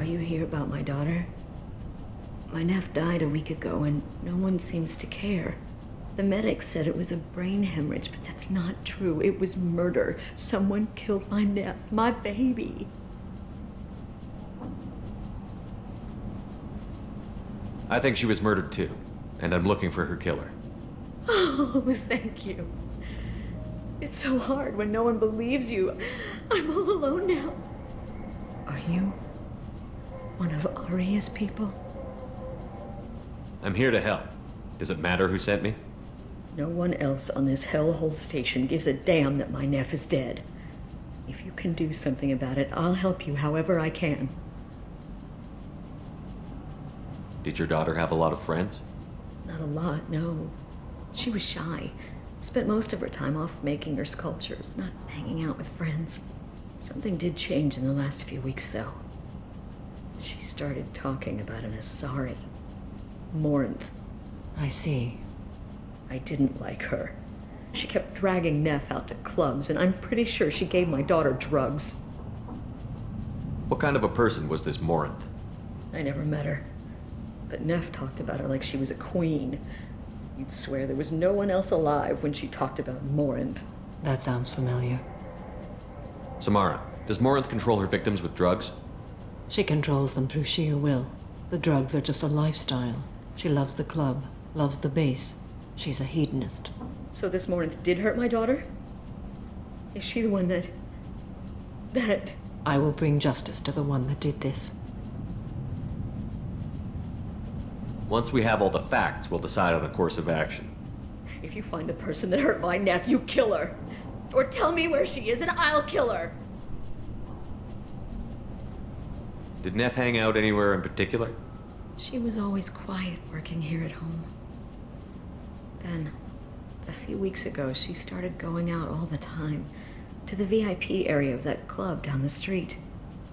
[SPEAKER 17] Are you here about my daughter? My nephew died a week ago and no one seems to care. The medics said it was a brain hemorrhage, but that's not true. It was murder. Someone killed my nephew, my baby.
[SPEAKER 2] I think she was murdered too, and I'm looking for her killer.
[SPEAKER 17] Oh, thank you. It's so hard when no one believes you. I'm all alone now. Are you one of Aria's people?
[SPEAKER 2] I'm here to help. Does it matter who sent me?
[SPEAKER 17] No one else on this hellhole station gives a damn that my nephew is dead. If you can do something about it, I'll help you however I can.
[SPEAKER 2] Did your daughter have a lot of friends?
[SPEAKER 17] Not a lot, no. She was shy. Spent most of her time off making her sculptures, not hanging out with friends. Something did change in the last few weeks, though. She started talking about an Asari. Morinth.
[SPEAKER 15] I see.
[SPEAKER 17] I didn't like her. She kept dragging Neff out to clubs, and I'm pretty sure she gave my daughter drugs.
[SPEAKER 2] What kind of a person was this Morinth?
[SPEAKER 17] I never met her. But Neff talked about her like she was a queen. You'd swear there was no one else alive when she talked about Morinth.
[SPEAKER 15] That sounds familiar.
[SPEAKER 2] Samara, does Morinth control her victims with drugs?
[SPEAKER 15] She controls them through sheer will. The drugs are just a lifestyle. She loves the club, loves the base. She's a hedonist.
[SPEAKER 17] So this Morinth did hurt my daughter? Is she the one that...
[SPEAKER 15] I will bring justice to the one that did this.
[SPEAKER 2] Once we have all the facts, we'll decide on a course of action.
[SPEAKER 17] If you find the person that hurt my nephew, kill her. Or tell me where she is and I'll kill her.
[SPEAKER 2] Did Neff hang out anywhere in particular?
[SPEAKER 17] She was always quiet working here at home. Then, a few weeks ago, she started going out all the time. To the VIP area of that club down the street.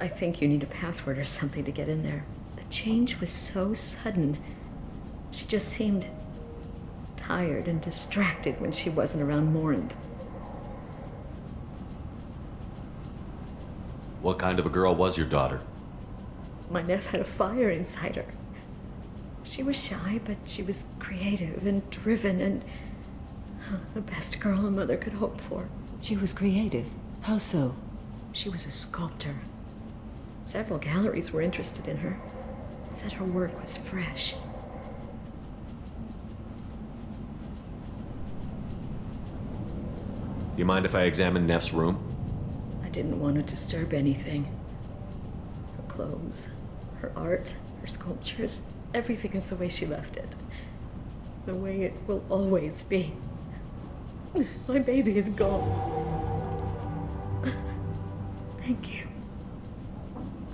[SPEAKER 17] I think you need a password or something to get in there. The change was so sudden. She just seemed tired and distracted when she wasn't around Morinth.
[SPEAKER 2] What kind of a girl was your daughter?
[SPEAKER 17] My nephew had a fire inside her. She was shy, but she was creative and driven and the best girl a mother could hope for.
[SPEAKER 15] She was creative? How so?
[SPEAKER 17] She was a sculptor. Several galleries were interested in her. Said her work was fresh.
[SPEAKER 2] Do you mind if I examine Neff's room?
[SPEAKER 17] I didn't want to disturb anything. Her clothes, her art, her sculptures, everything is the way she left it. The way it will always be. My baby is gone. Thank you.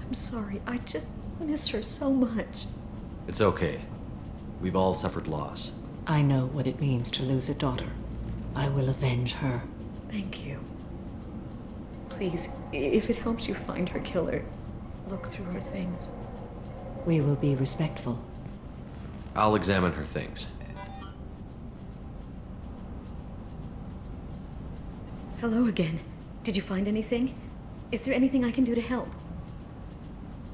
[SPEAKER 17] I'm sorry, I just miss her so much.
[SPEAKER 2] It's okay. We've all suffered loss.
[SPEAKER 15] I know what it means to lose a daughter. I will avenge her.
[SPEAKER 17] Thank you. Please, if it helps you find her killer, look through her things.
[SPEAKER 15] We will be respectful.
[SPEAKER 2] I'll examine her things.
[SPEAKER 17] Hello again. Did you find anything? Is there anything I can do to help?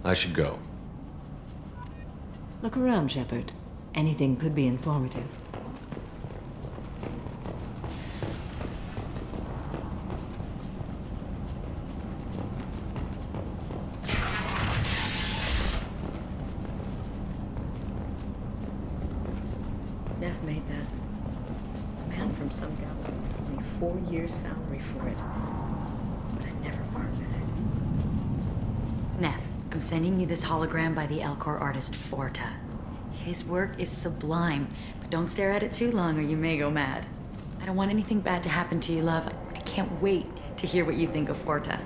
[SPEAKER 2] I should go.
[SPEAKER 15] Look around, Shepard. Anything could be informative.
[SPEAKER 17] Neff made that. A man from some gallery gave me 4 years' salary for it. But I'd never part with it.
[SPEAKER 18] Neff, I'm sending you this hologram by the Elcor artist Forta. His work is sublime, but don't stare at it too long or you may go mad. I don't want anything bad to happen to you, love. I can't wait to hear what you think of Forta.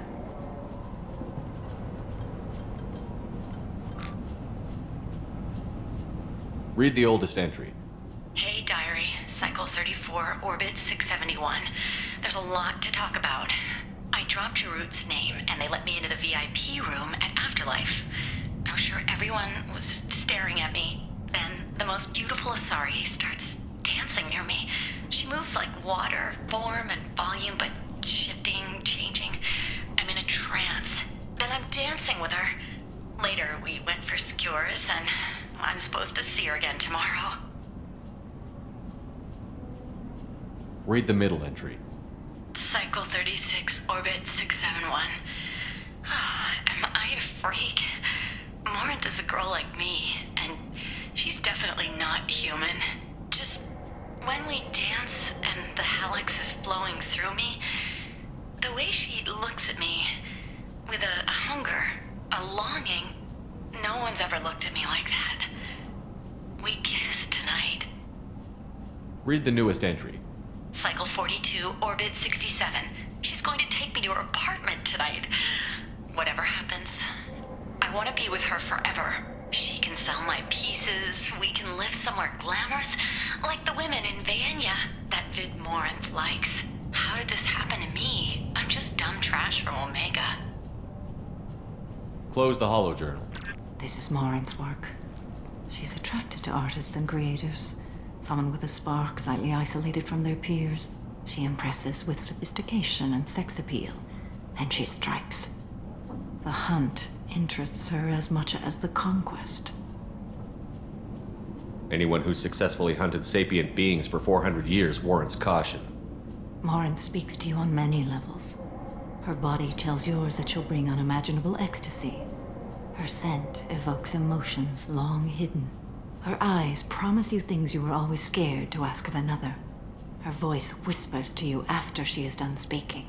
[SPEAKER 2] Read the oldest entry.
[SPEAKER 18] Hey, Diary. Cycle 34, Orbit 671. There's a lot to talk about. I dropped Jarut's name, and they let me into the VIP room at Afterlife. I was sure everyone was staring at me. Then, the most beautiful Asari starts dancing near me. She moves like water, form and volume, but shifting, changing. I'm in a trance. Then I'm dancing with her. Later, we went for skewers, and I'm supposed to see her again tomorrow.
[SPEAKER 2] Read the middle entry.
[SPEAKER 18] Cycle 36, orbit 671. Am I a freak? Morinth is a girl like me, and she's definitely not human. Just when we dance and the helix is flowing through me, the way she looks at me, with a hunger, a longing, no one's ever looked at me like that. We kissed tonight.
[SPEAKER 2] Read the newest entry.
[SPEAKER 18] Cycle 42, orbit 67. She's going to take me to her apartment tonight. Whatever happens, I want to be with her forever. She can sell my pieces, we can live somewhere glamorous, like the women in Vanya that Vid Morinth likes. How did this happen to me? I'm just dumb trash from Omega.
[SPEAKER 2] Close the holojournal.
[SPEAKER 15] This is Morinth's work. She's attracted to artists and creators. Someone with a spark, slightly isolated from their peers. She impresses with sophistication and sex appeal. Then she strikes. The hunt interests her as much as the conquest.
[SPEAKER 2] Anyone who's successfully hunted sapient beings for 400 years warrants caution.
[SPEAKER 15] Morinth speaks to you on many levels. Her body tells yours that she'll bring unimaginable ecstasy. Her scent evokes emotions long hidden. Her eyes promise you things you were always scared to ask of another. Her voice whispers to you after she is done speaking.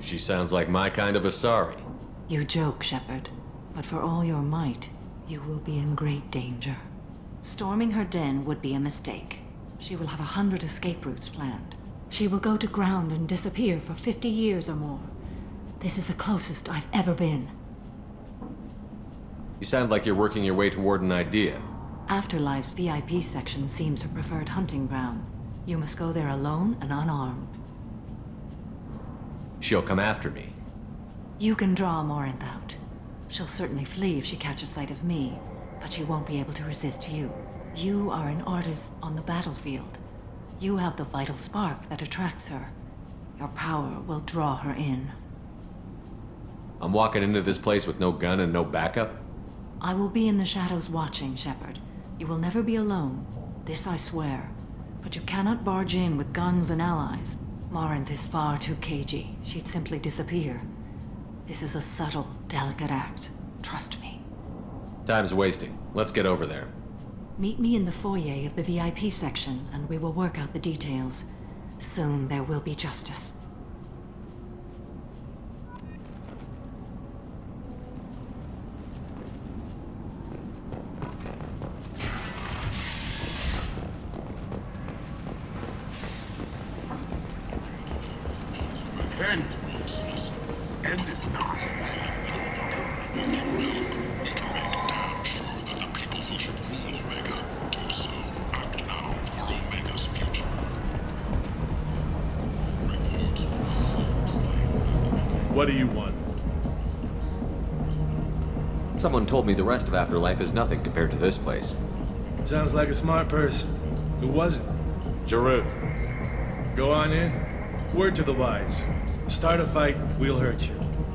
[SPEAKER 2] She sounds like my kind of Asari.
[SPEAKER 15] You joke, Shepard, but for all your might, you will be in great danger. Storming her den would be a mistake. She will have 100 escape routes planned. She will go to ground and disappear for 50 years or more. This is the closest I've ever been.
[SPEAKER 2] You sound like you're working your way toward an idea.
[SPEAKER 15] Afterlife's VIP section seems her preferred hunting ground. You must go there alone and unarmed.
[SPEAKER 2] She'll come after me.
[SPEAKER 15] You can draw Morinth out. She'll certainly flee if she catches sight of me, but she won't be able to resist you. You are an artist on the battlefield. You have the vital spark that attracts her. Your power will draw her in.
[SPEAKER 2] I'm walking into this place with no gun and no backup?
[SPEAKER 15] I will be in the shadows watching, Shepard. You will never be alone. This I swear. But you cannot barge in with guns and allies. Morinth is far too cagey. She'd simply disappear. This is a subtle, delicate act. Trust me.
[SPEAKER 2] Time's wasting. Let's get over there.
[SPEAKER 15] Meet me in the foyer of the VIP section, and we will work out the details. Soon there will be justice.
[SPEAKER 13] End. End is not.
[SPEAKER 14] What do you want?
[SPEAKER 2] Someone told me the rest of Afterlife is nothing compared to this place.
[SPEAKER 14] Sounds like a smart person. Who was it?
[SPEAKER 2] Jarut.
[SPEAKER 14] Go on in. Word to the wise. Start a fight, we'll hurt you.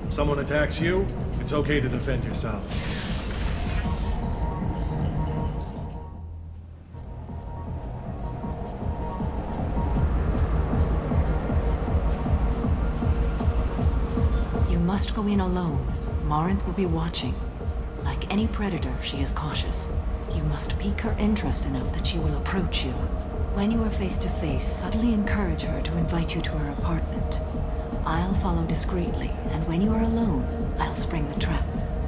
[SPEAKER 14] Someone attacks you, it's okay to defend yourself.
[SPEAKER 15] You must go in alone. Morinth will be watching. Like any predator, she is cautious. You must pique her interest enough that she will approach you. When you are face to face, subtly encourage her to invite you to her apartment. I'll follow discreetly, and when you are alone, I'll spring the trap.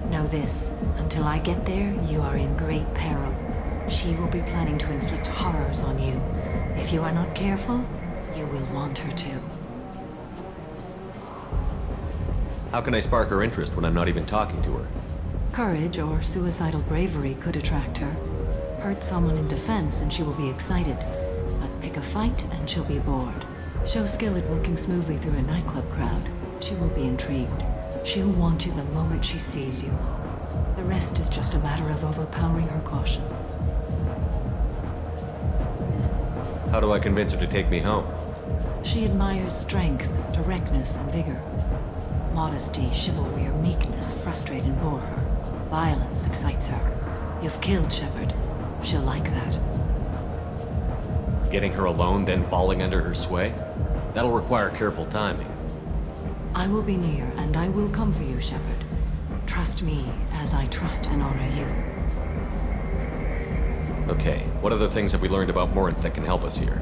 [SPEAKER 15] Know this, until I get there, you are in great peril. She will be planning to inflict horrors on you. If you are not careful, you will want her to.
[SPEAKER 2] How can I spark her interest when I'm not even talking to her?
[SPEAKER 15] Courage or suicidal bravery could attract her. Hurt someone in defense and she will be excited. But pick a fight and she'll be bored. Show skill at working smoothly through a nightclub crowd. She will be intrigued. She'll want you the moment she sees you. The rest is just a matter of overpowering her caution.
[SPEAKER 2] How do I convince her to take me home?
[SPEAKER 19] She admires strength, directness, and vigor. Modesty, chivalry, or meekness frustrate and bore her. Violence excites her. You've killed Shepard. She'll like that.
[SPEAKER 2] Getting her alone, then falling under her sway? That'll require careful timing.
[SPEAKER 19] I will be near, and I will come for you, Shepard. Trust me as I trust and honor you.
[SPEAKER 2] Okay, what other things have we learned about Morinth that can help us here?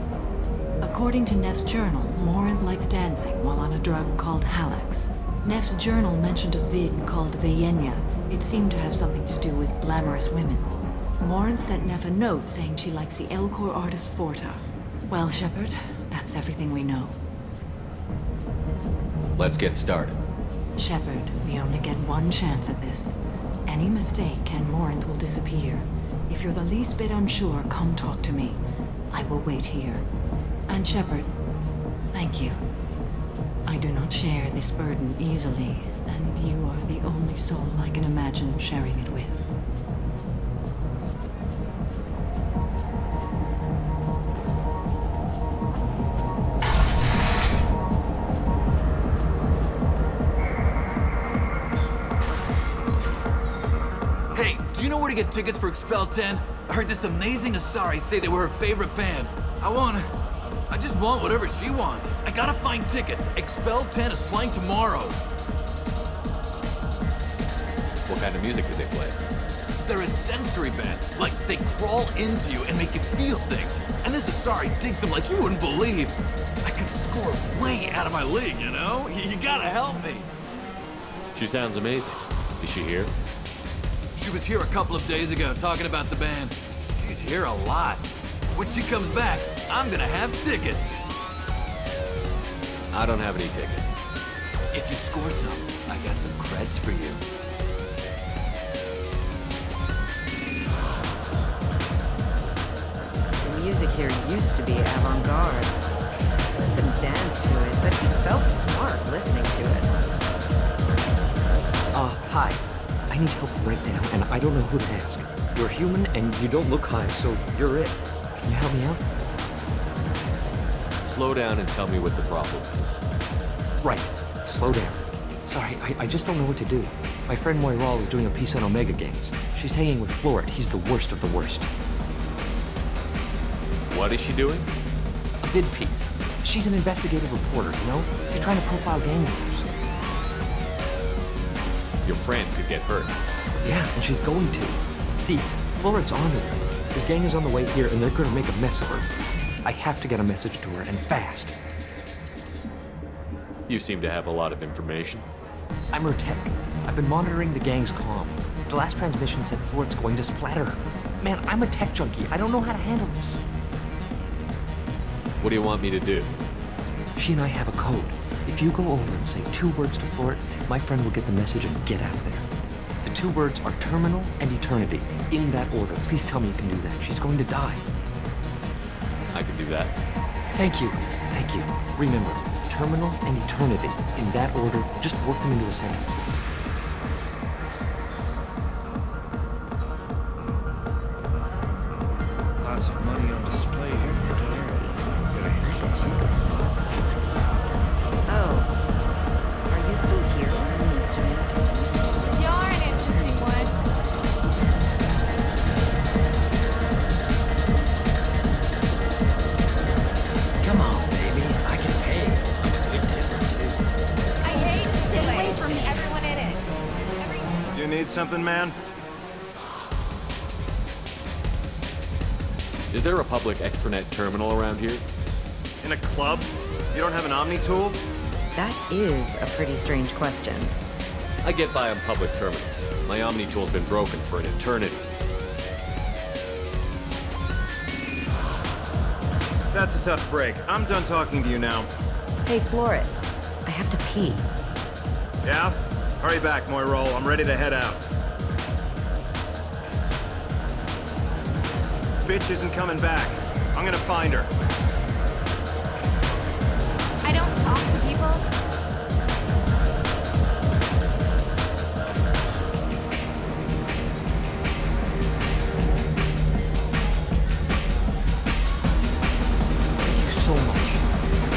[SPEAKER 19] According to Neff's journal, Morinth likes dancing while on a drug called Halax. Neff's journal mentioned a vid called Vayenya. It seemed to have something to do with glamorous women. Morinth sent Neff a note saying she likes the Elcor artist Forta. Well, Shepard, that's everything we know.
[SPEAKER 2] Let's get started.
[SPEAKER 19] Shepard, we only get one chance at this. Any mistake and Morinth will disappear. If you're the least bit unsure, come talk to me. I will wait here. And Shepard, thank you. I do not share this burden easily, and you are the only soul I can imagine sharing it with.
[SPEAKER 20] Hey, do you know where to get tickets for Expel 10? I heard this amazing Asari say they were her favorite band. I just want whatever she wants. I gotta find tickets. Expel 10 is playing tomorrow.
[SPEAKER 2] What kind of music do they play?
[SPEAKER 20] They're a sensory band. Like, they crawl into you and make you feel things. And this Asari digs them like you wouldn't believe. I could score way out of my league, you know? You gotta help me.
[SPEAKER 2] She sounds amazing. Is she here?
[SPEAKER 20] She was here a couple of days ago talking about the band. She's here a lot. When she comes back, I'm gonna have tickets.
[SPEAKER 2] I don't have any tickets.
[SPEAKER 20] If you score some, I got some creds for you.
[SPEAKER 21] The music here used to be avant-garde. I couldn't dance to it, but he felt smart listening to it.
[SPEAKER 22] Hi. I need help right now, and I don't know who to ask. You're human, and you don't look high, so you're it. Can you help me out?
[SPEAKER 2] Slow down and tell me what the problem is.
[SPEAKER 22] Right. Slow down. Sorry, I just don't know what to do. My friend Moiral is doing a piece on Omega games. She's hanging with Floret. He's the worst of the worst.
[SPEAKER 2] What is she doing?
[SPEAKER 22] A vid piece. She's an investigative reporter, you know? She's trying to profile gang members.
[SPEAKER 2] Your friend could get hurt.
[SPEAKER 22] Yeah, and she's going to. See, Floret's onto her. His gang is on the way here, and they're gonna make a mess of her. I have to get a message to her, and fast.
[SPEAKER 2] You seem to have a lot of information.
[SPEAKER 22] I'm her tech. I've been monitoring the gang's comm. The last transmission said Floret's going to splatter her. Man, I'm a tech junkie. I don't know how to handle this.
[SPEAKER 2] What do you want me to do?
[SPEAKER 22] She and I have a code. If you go over and say 2 words to Floret, my friend will get the message and get out of there. The 2 words are terminal and eternity. In that order. Please tell me you can do that. She's going to die.
[SPEAKER 2] I can do that.
[SPEAKER 22] Thank you. Thank you. Remember, terminal and eternity. In that order, just work them into a sentence.
[SPEAKER 23] Lots of money on display here.
[SPEAKER 21] Scary.
[SPEAKER 23] Gotta hit some
[SPEAKER 21] Lots of exits. Oh. Are you still here?
[SPEAKER 10] You're an interesting one.
[SPEAKER 20] Come on, baby. I can pay. I'm a good tipper, too.
[SPEAKER 10] I hate to stay away from everyone in it.
[SPEAKER 23] You need something, man?
[SPEAKER 2] Is there a public extranet terminal around here?
[SPEAKER 23] In a club? You don't have an Omni tool?
[SPEAKER 21] That is a pretty strange question.
[SPEAKER 2] I get by on public terminals. My Omni tool's been broken for an eternity.
[SPEAKER 23] That's a tough break. I'm done talking to you now.
[SPEAKER 21] Hey, Floret. I have to pee.
[SPEAKER 23] Yeah? Hurry back, Moiral. I'm ready to head out. Bitch isn't coming back. I'm gonna find her.
[SPEAKER 10] I don't talk to people.
[SPEAKER 22] Thank you so much. I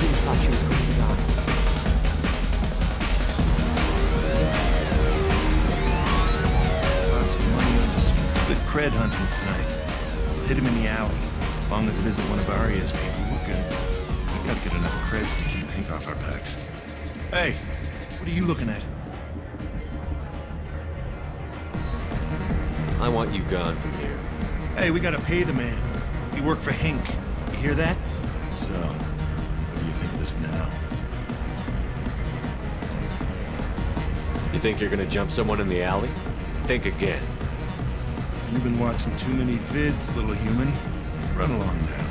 [SPEAKER 1] take off our packs. Hey, what are you looking at?
[SPEAKER 2] I want you gone from here.
[SPEAKER 1] Hey, we gotta pay the man. We work for Hink. You hear that? So, what do you think of this now?
[SPEAKER 2] You think you're gonna jump someone in the alley? Think again.
[SPEAKER 1] You've been watching too many vids, little human. Run along now.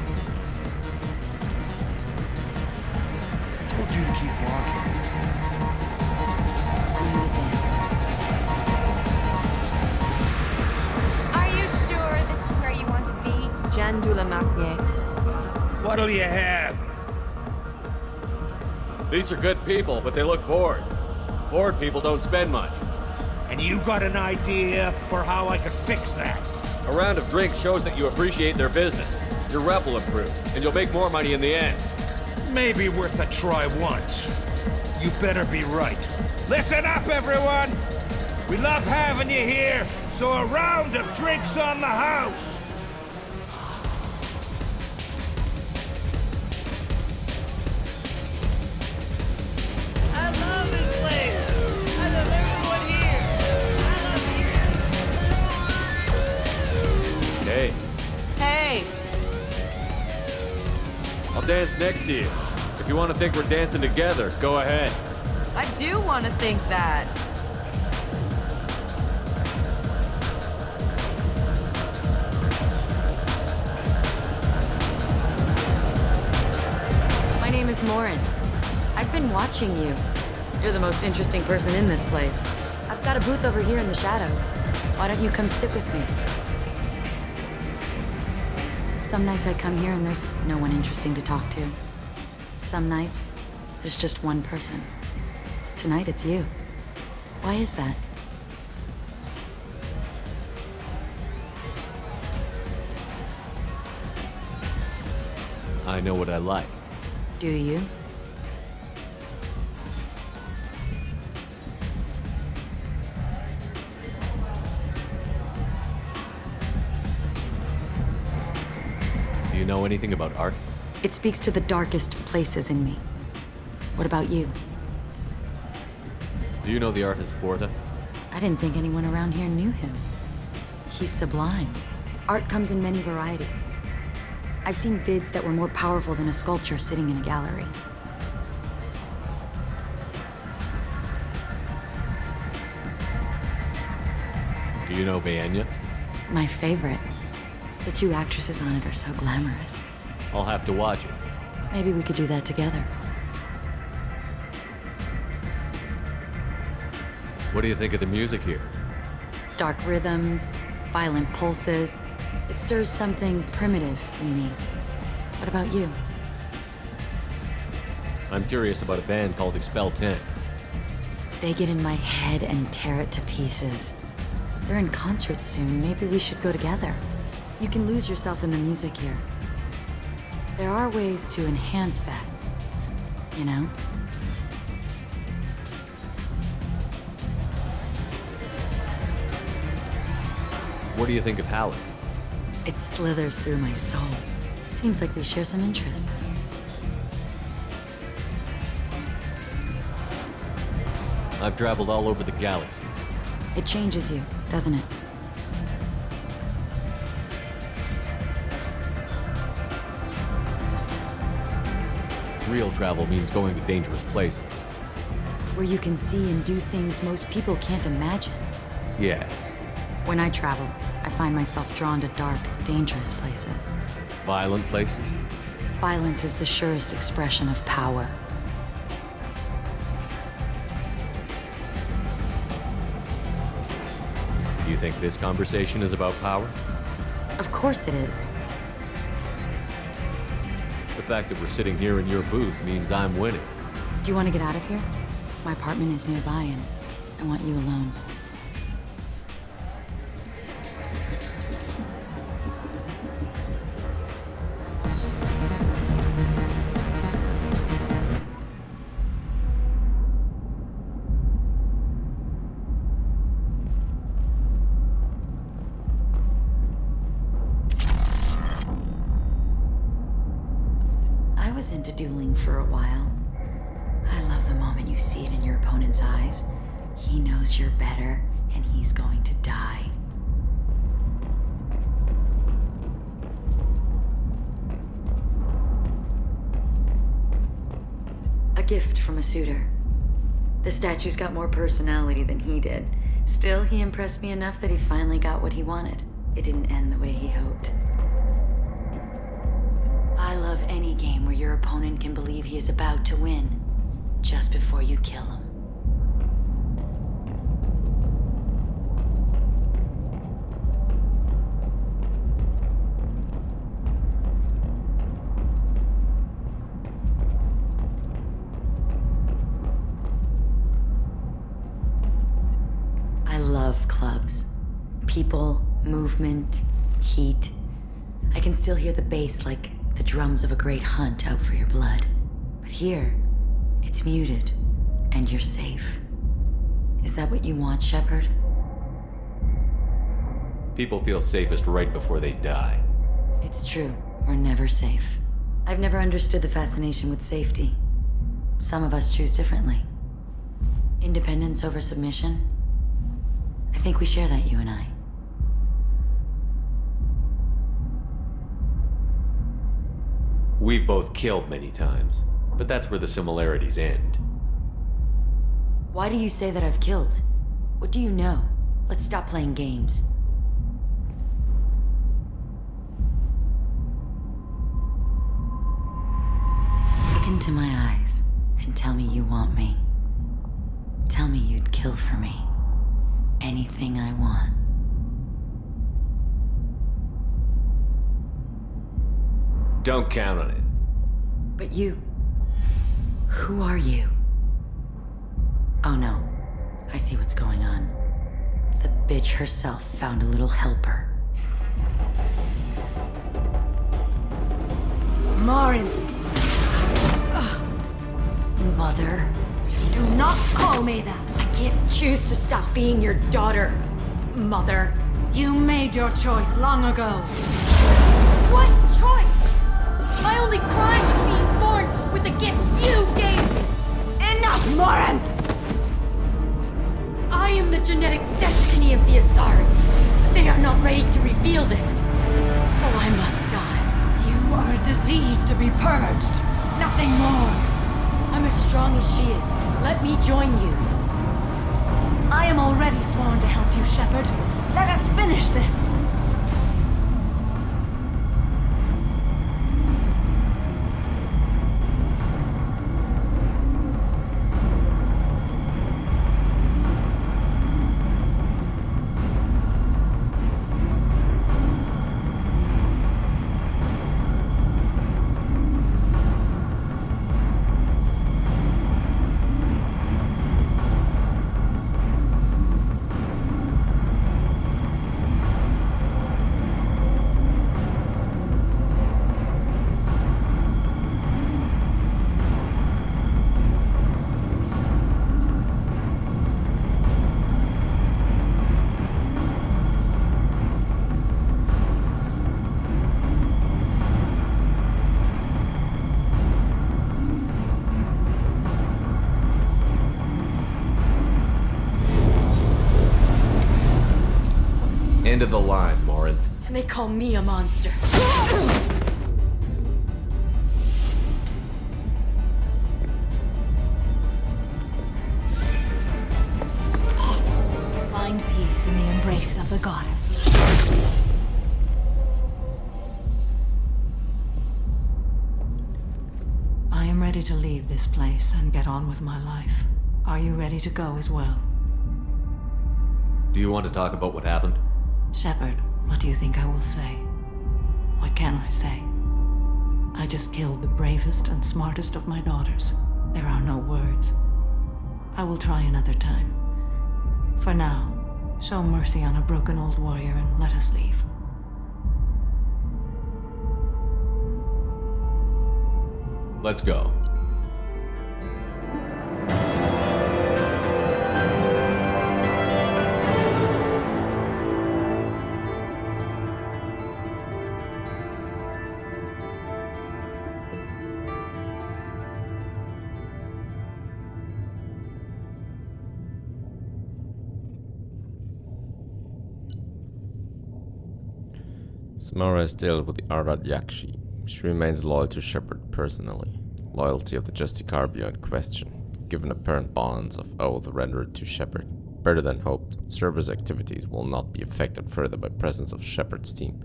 [SPEAKER 1] I told you to keep walking.
[SPEAKER 10] Are you sure this is where you want to be?
[SPEAKER 21] Jandula Makye.
[SPEAKER 14] What'll you have?
[SPEAKER 2] These are good people, but they look bored. Bored people don't spend much.
[SPEAKER 14] And you got an idea for how I could fix that?
[SPEAKER 2] A round of drinks shows that you appreciate their business. Your rep will improve, and you'll make more money in the end.
[SPEAKER 14] Maybe worth a try once. You better be right. Listen up, everyone! We love having you here, so a round of drinks on the house!
[SPEAKER 4] I love this place! I love everyone here! I love you!
[SPEAKER 2] Hey,
[SPEAKER 21] Hey!
[SPEAKER 2] I'll dance next to you. If you want to think we're dancing together, go ahead.
[SPEAKER 21] I do want to think that. My name is Morin. I've been watching you. You're the most interesting person in this place. I've got a booth over here in the shadows. Why don't you come sit with me? Some nights I come here and there's no one interesting to talk to. Some nights, there's just one person. Tonight it's you. Why is that?
[SPEAKER 2] I know what I like.
[SPEAKER 21] Do you?
[SPEAKER 2] Do you know anything about art?
[SPEAKER 21] It speaks to the darkest places in me. What about you?
[SPEAKER 2] Do you know the artist Porta?
[SPEAKER 21] I didn't think anyone around here knew him. He's sublime. Art comes in many varieties. I've seen vids that were more powerful than a sculpture sitting in a gallery.
[SPEAKER 2] Do you know Vaenya?
[SPEAKER 21] My favorite. The two actresses on it are so glamorous.
[SPEAKER 2] I'll have to watch it.
[SPEAKER 21] Maybe we could do that together.
[SPEAKER 2] What do you think of the music here?
[SPEAKER 21] Dark rhythms, violent pulses. It stirs something primitive in me. What about you?
[SPEAKER 2] I'm curious about a band called Expel 10.
[SPEAKER 21] They get in my head and tear it to pieces. They're in concert soon. Maybe we should go together. You can lose yourself in the music here. There are ways to enhance that, you know?
[SPEAKER 2] What do you think of Halleck?
[SPEAKER 21] It slithers through my soul. Seems like we share some interests.
[SPEAKER 2] I've traveled all over the galaxy.
[SPEAKER 21] It changes you, doesn't it?
[SPEAKER 2] Real travel means going to dangerous places.
[SPEAKER 21] Where you can see and do things most people can't imagine.
[SPEAKER 2] Yes.
[SPEAKER 21] When I travel, I find myself drawn to dark, dangerous places.
[SPEAKER 2] Violent places?
[SPEAKER 21] Violence is the surest expression of power.
[SPEAKER 2] Do you think this conversation is about power?
[SPEAKER 21] Of course it is.
[SPEAKER 2] The fact that we're sitting here in your booth means I'm winning.
[SPEAKER 21] Do you want to get out of here? My apartment is nearby and I want you alone. I was into dueling for a while. I love the moment you see it in your opponent's eyes. He knows you're better, and he's going to die. A gift from a suitor. The statue's got more personality than he did. Still, he impressed me enough that he finally got what he wanted. It didn't end the way he hoped. I love any game where your opponent can believe he is about to win, just before you kill him. I love clubs. People, movement, heat. I can still hear the bass like the drums of a great hunt out for your blood. But here, it's muted, and you're safe. Is that what you want, Shepard?
[SPEAKER 2] People feel safest right before they die.
[SPEAKER 21] It's true. We're never safe. I've never understood the fascination with safety. Some of us choose differently. Independence over submission? I think we share that, you and I.
[SPEAKER 2] We've both killed many times, but that's where the similarities end.
[SPEAKER 21] Why do you say that I've killed? What do you know? Let's stop playing games. Look into my eyes and tell me you want me. Tell me you'd kill for me. Anything I want.
[SPEAKER 2] Don't count on it.
[SPEAKER 21] But you... who are you? Oh no. I see what's going on. The bitch herself found a little helper. Marin! Mother. Do not call me that! I can't choose to stop being your daughter, Mother.
[SPEAKER 19] You made your choice long ago.
[SPEAKER 21] What choice? My only crime was being born with the gifts you gave me! Enough, Morin! I am the genetic destiny of the Asari, but they are not ready to reveal this. So I must die.
[SPEAKER 19] You are a disease to be purged. Nothing more.
[SPEAKER 21] I'm as strong as she is. Let me join you.
[SPEAKER 19] I am already sworn to help you, Shepard. Let us finish this.
[SPEAKER 2] End of the line, Morin.
[SPEAKER 21] And they call me a monster.
[SPEAKER 19] Find peace in the embrace of the goddess. I am ready to leave this place and get on with my life. Are you ready to go as well?
[SPEAKER 2] Do you want to talk about what happened?
[SPEAKER 19] Shepard, what do you think I will say? What can I say? I just killed the bravest and smartest of my daughters. There are no words. I will try another time. For now, show mercy on a broken old warrior and let us leave.
[SPEAKER 2] Let's go.
[SPEAKER 3] Samara is still with the Ardat-Yakshi. She remains loyal to Shepard personally. Loyalty of the Justicar beyond question, given apparent bonds of oath rendered to Shepard. Better than hoped, Cerberus activities will not be affected further by presence of Shepard's team.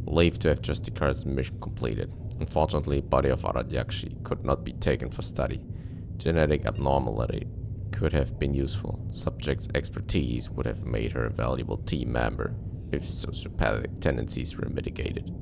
[SPEAKER 3] Relieved to have Justicar's mission completed. Unfortunately, body of Ardat-Yakshi could not be taken for study. Genetic abnormality could have been useful. Subject's expertise would have made her a valuable team member if sociopathic tendencies were mitigated.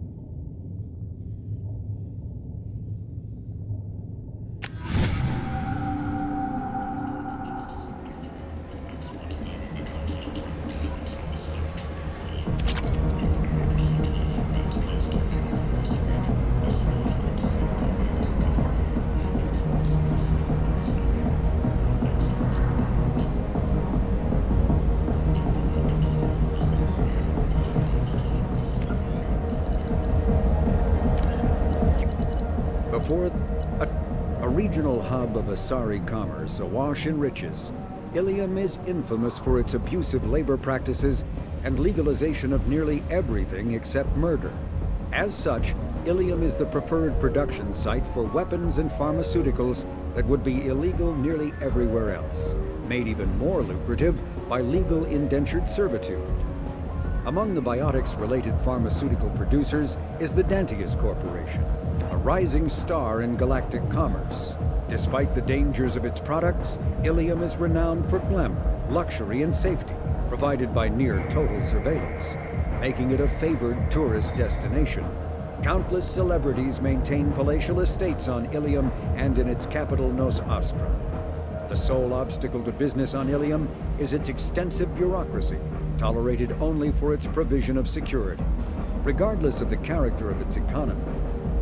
[SPEAKER 6] Before a regional hub of Asari commerce awash in riches, Ilium is infamous for its abusive labor practices and legalization of nearly everything except murder. As such, Ilium is the preferred production site for weapons and pharmaceuticals that would be illegal nearly everywhere else, made even more lucrative by legal indentured servitude. Among the biotics-related pharmaceutical producers is the Dantius Corporation, a rising star in galactic commerce. Despite the dangers of its products, Ilium is renowned for glamour, luxury, and safety, provided by near-total surveillance, making it a favored tourist destination. Countless celebrities maintain palatial estates on Ilium and in its capital Nos Astra. The sole obstacle to business on Ilium is its extensive bureaucracy, tolerated only for its provision of security. Regardless of the character of its economy,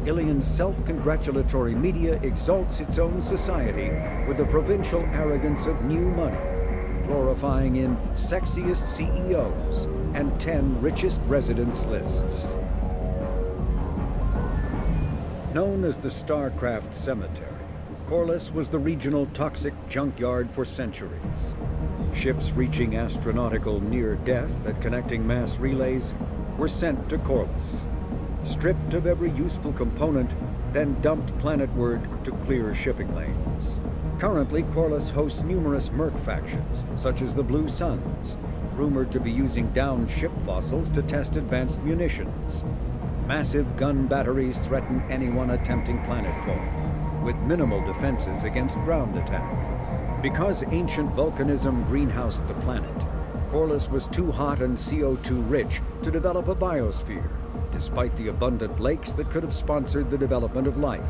[SPEAKER 6] Ilium's self-congratulatory media exalts its own society with the provincial arrogance of new money, glorifying in sexiest CEOs and 10 richest residents lists. Known as the Starcraft Cemetery, Corliss was the regional toxic junkyard for centuries. Ships reaching astronautical near-death at connecting mass relays were sent to Corliss, stripped of every useful component, then dumped planetward to clear shipping lanes. Currently, Corliss hosts numerous merc factions, such as the Blue Suns, rumored to be using downed ship fossils to test advanced munitions. Massive gun batteries threaten anyone attempting planetfall, with minimal defenses against ground attack. Because ancient volcanism greenhoused the planet, Corliss was too hot and CO2 rich to develop a biosphere, despite the abundant lakes that could have sponsored the development of life.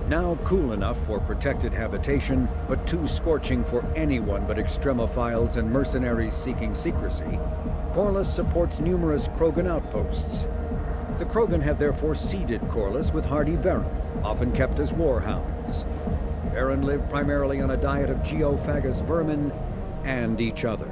[SPEAKER 6] Now cool enough for protected habitation, but too scorching for anyone but extremophiles and mercenaries seeking secrecy, Corliss supports numerous Krogan outposts. The Krogan have therefore seeded Corliss with hardy Varen, often kept as warhounds. Varen live primarily on a diet of geophagous vermin and each other.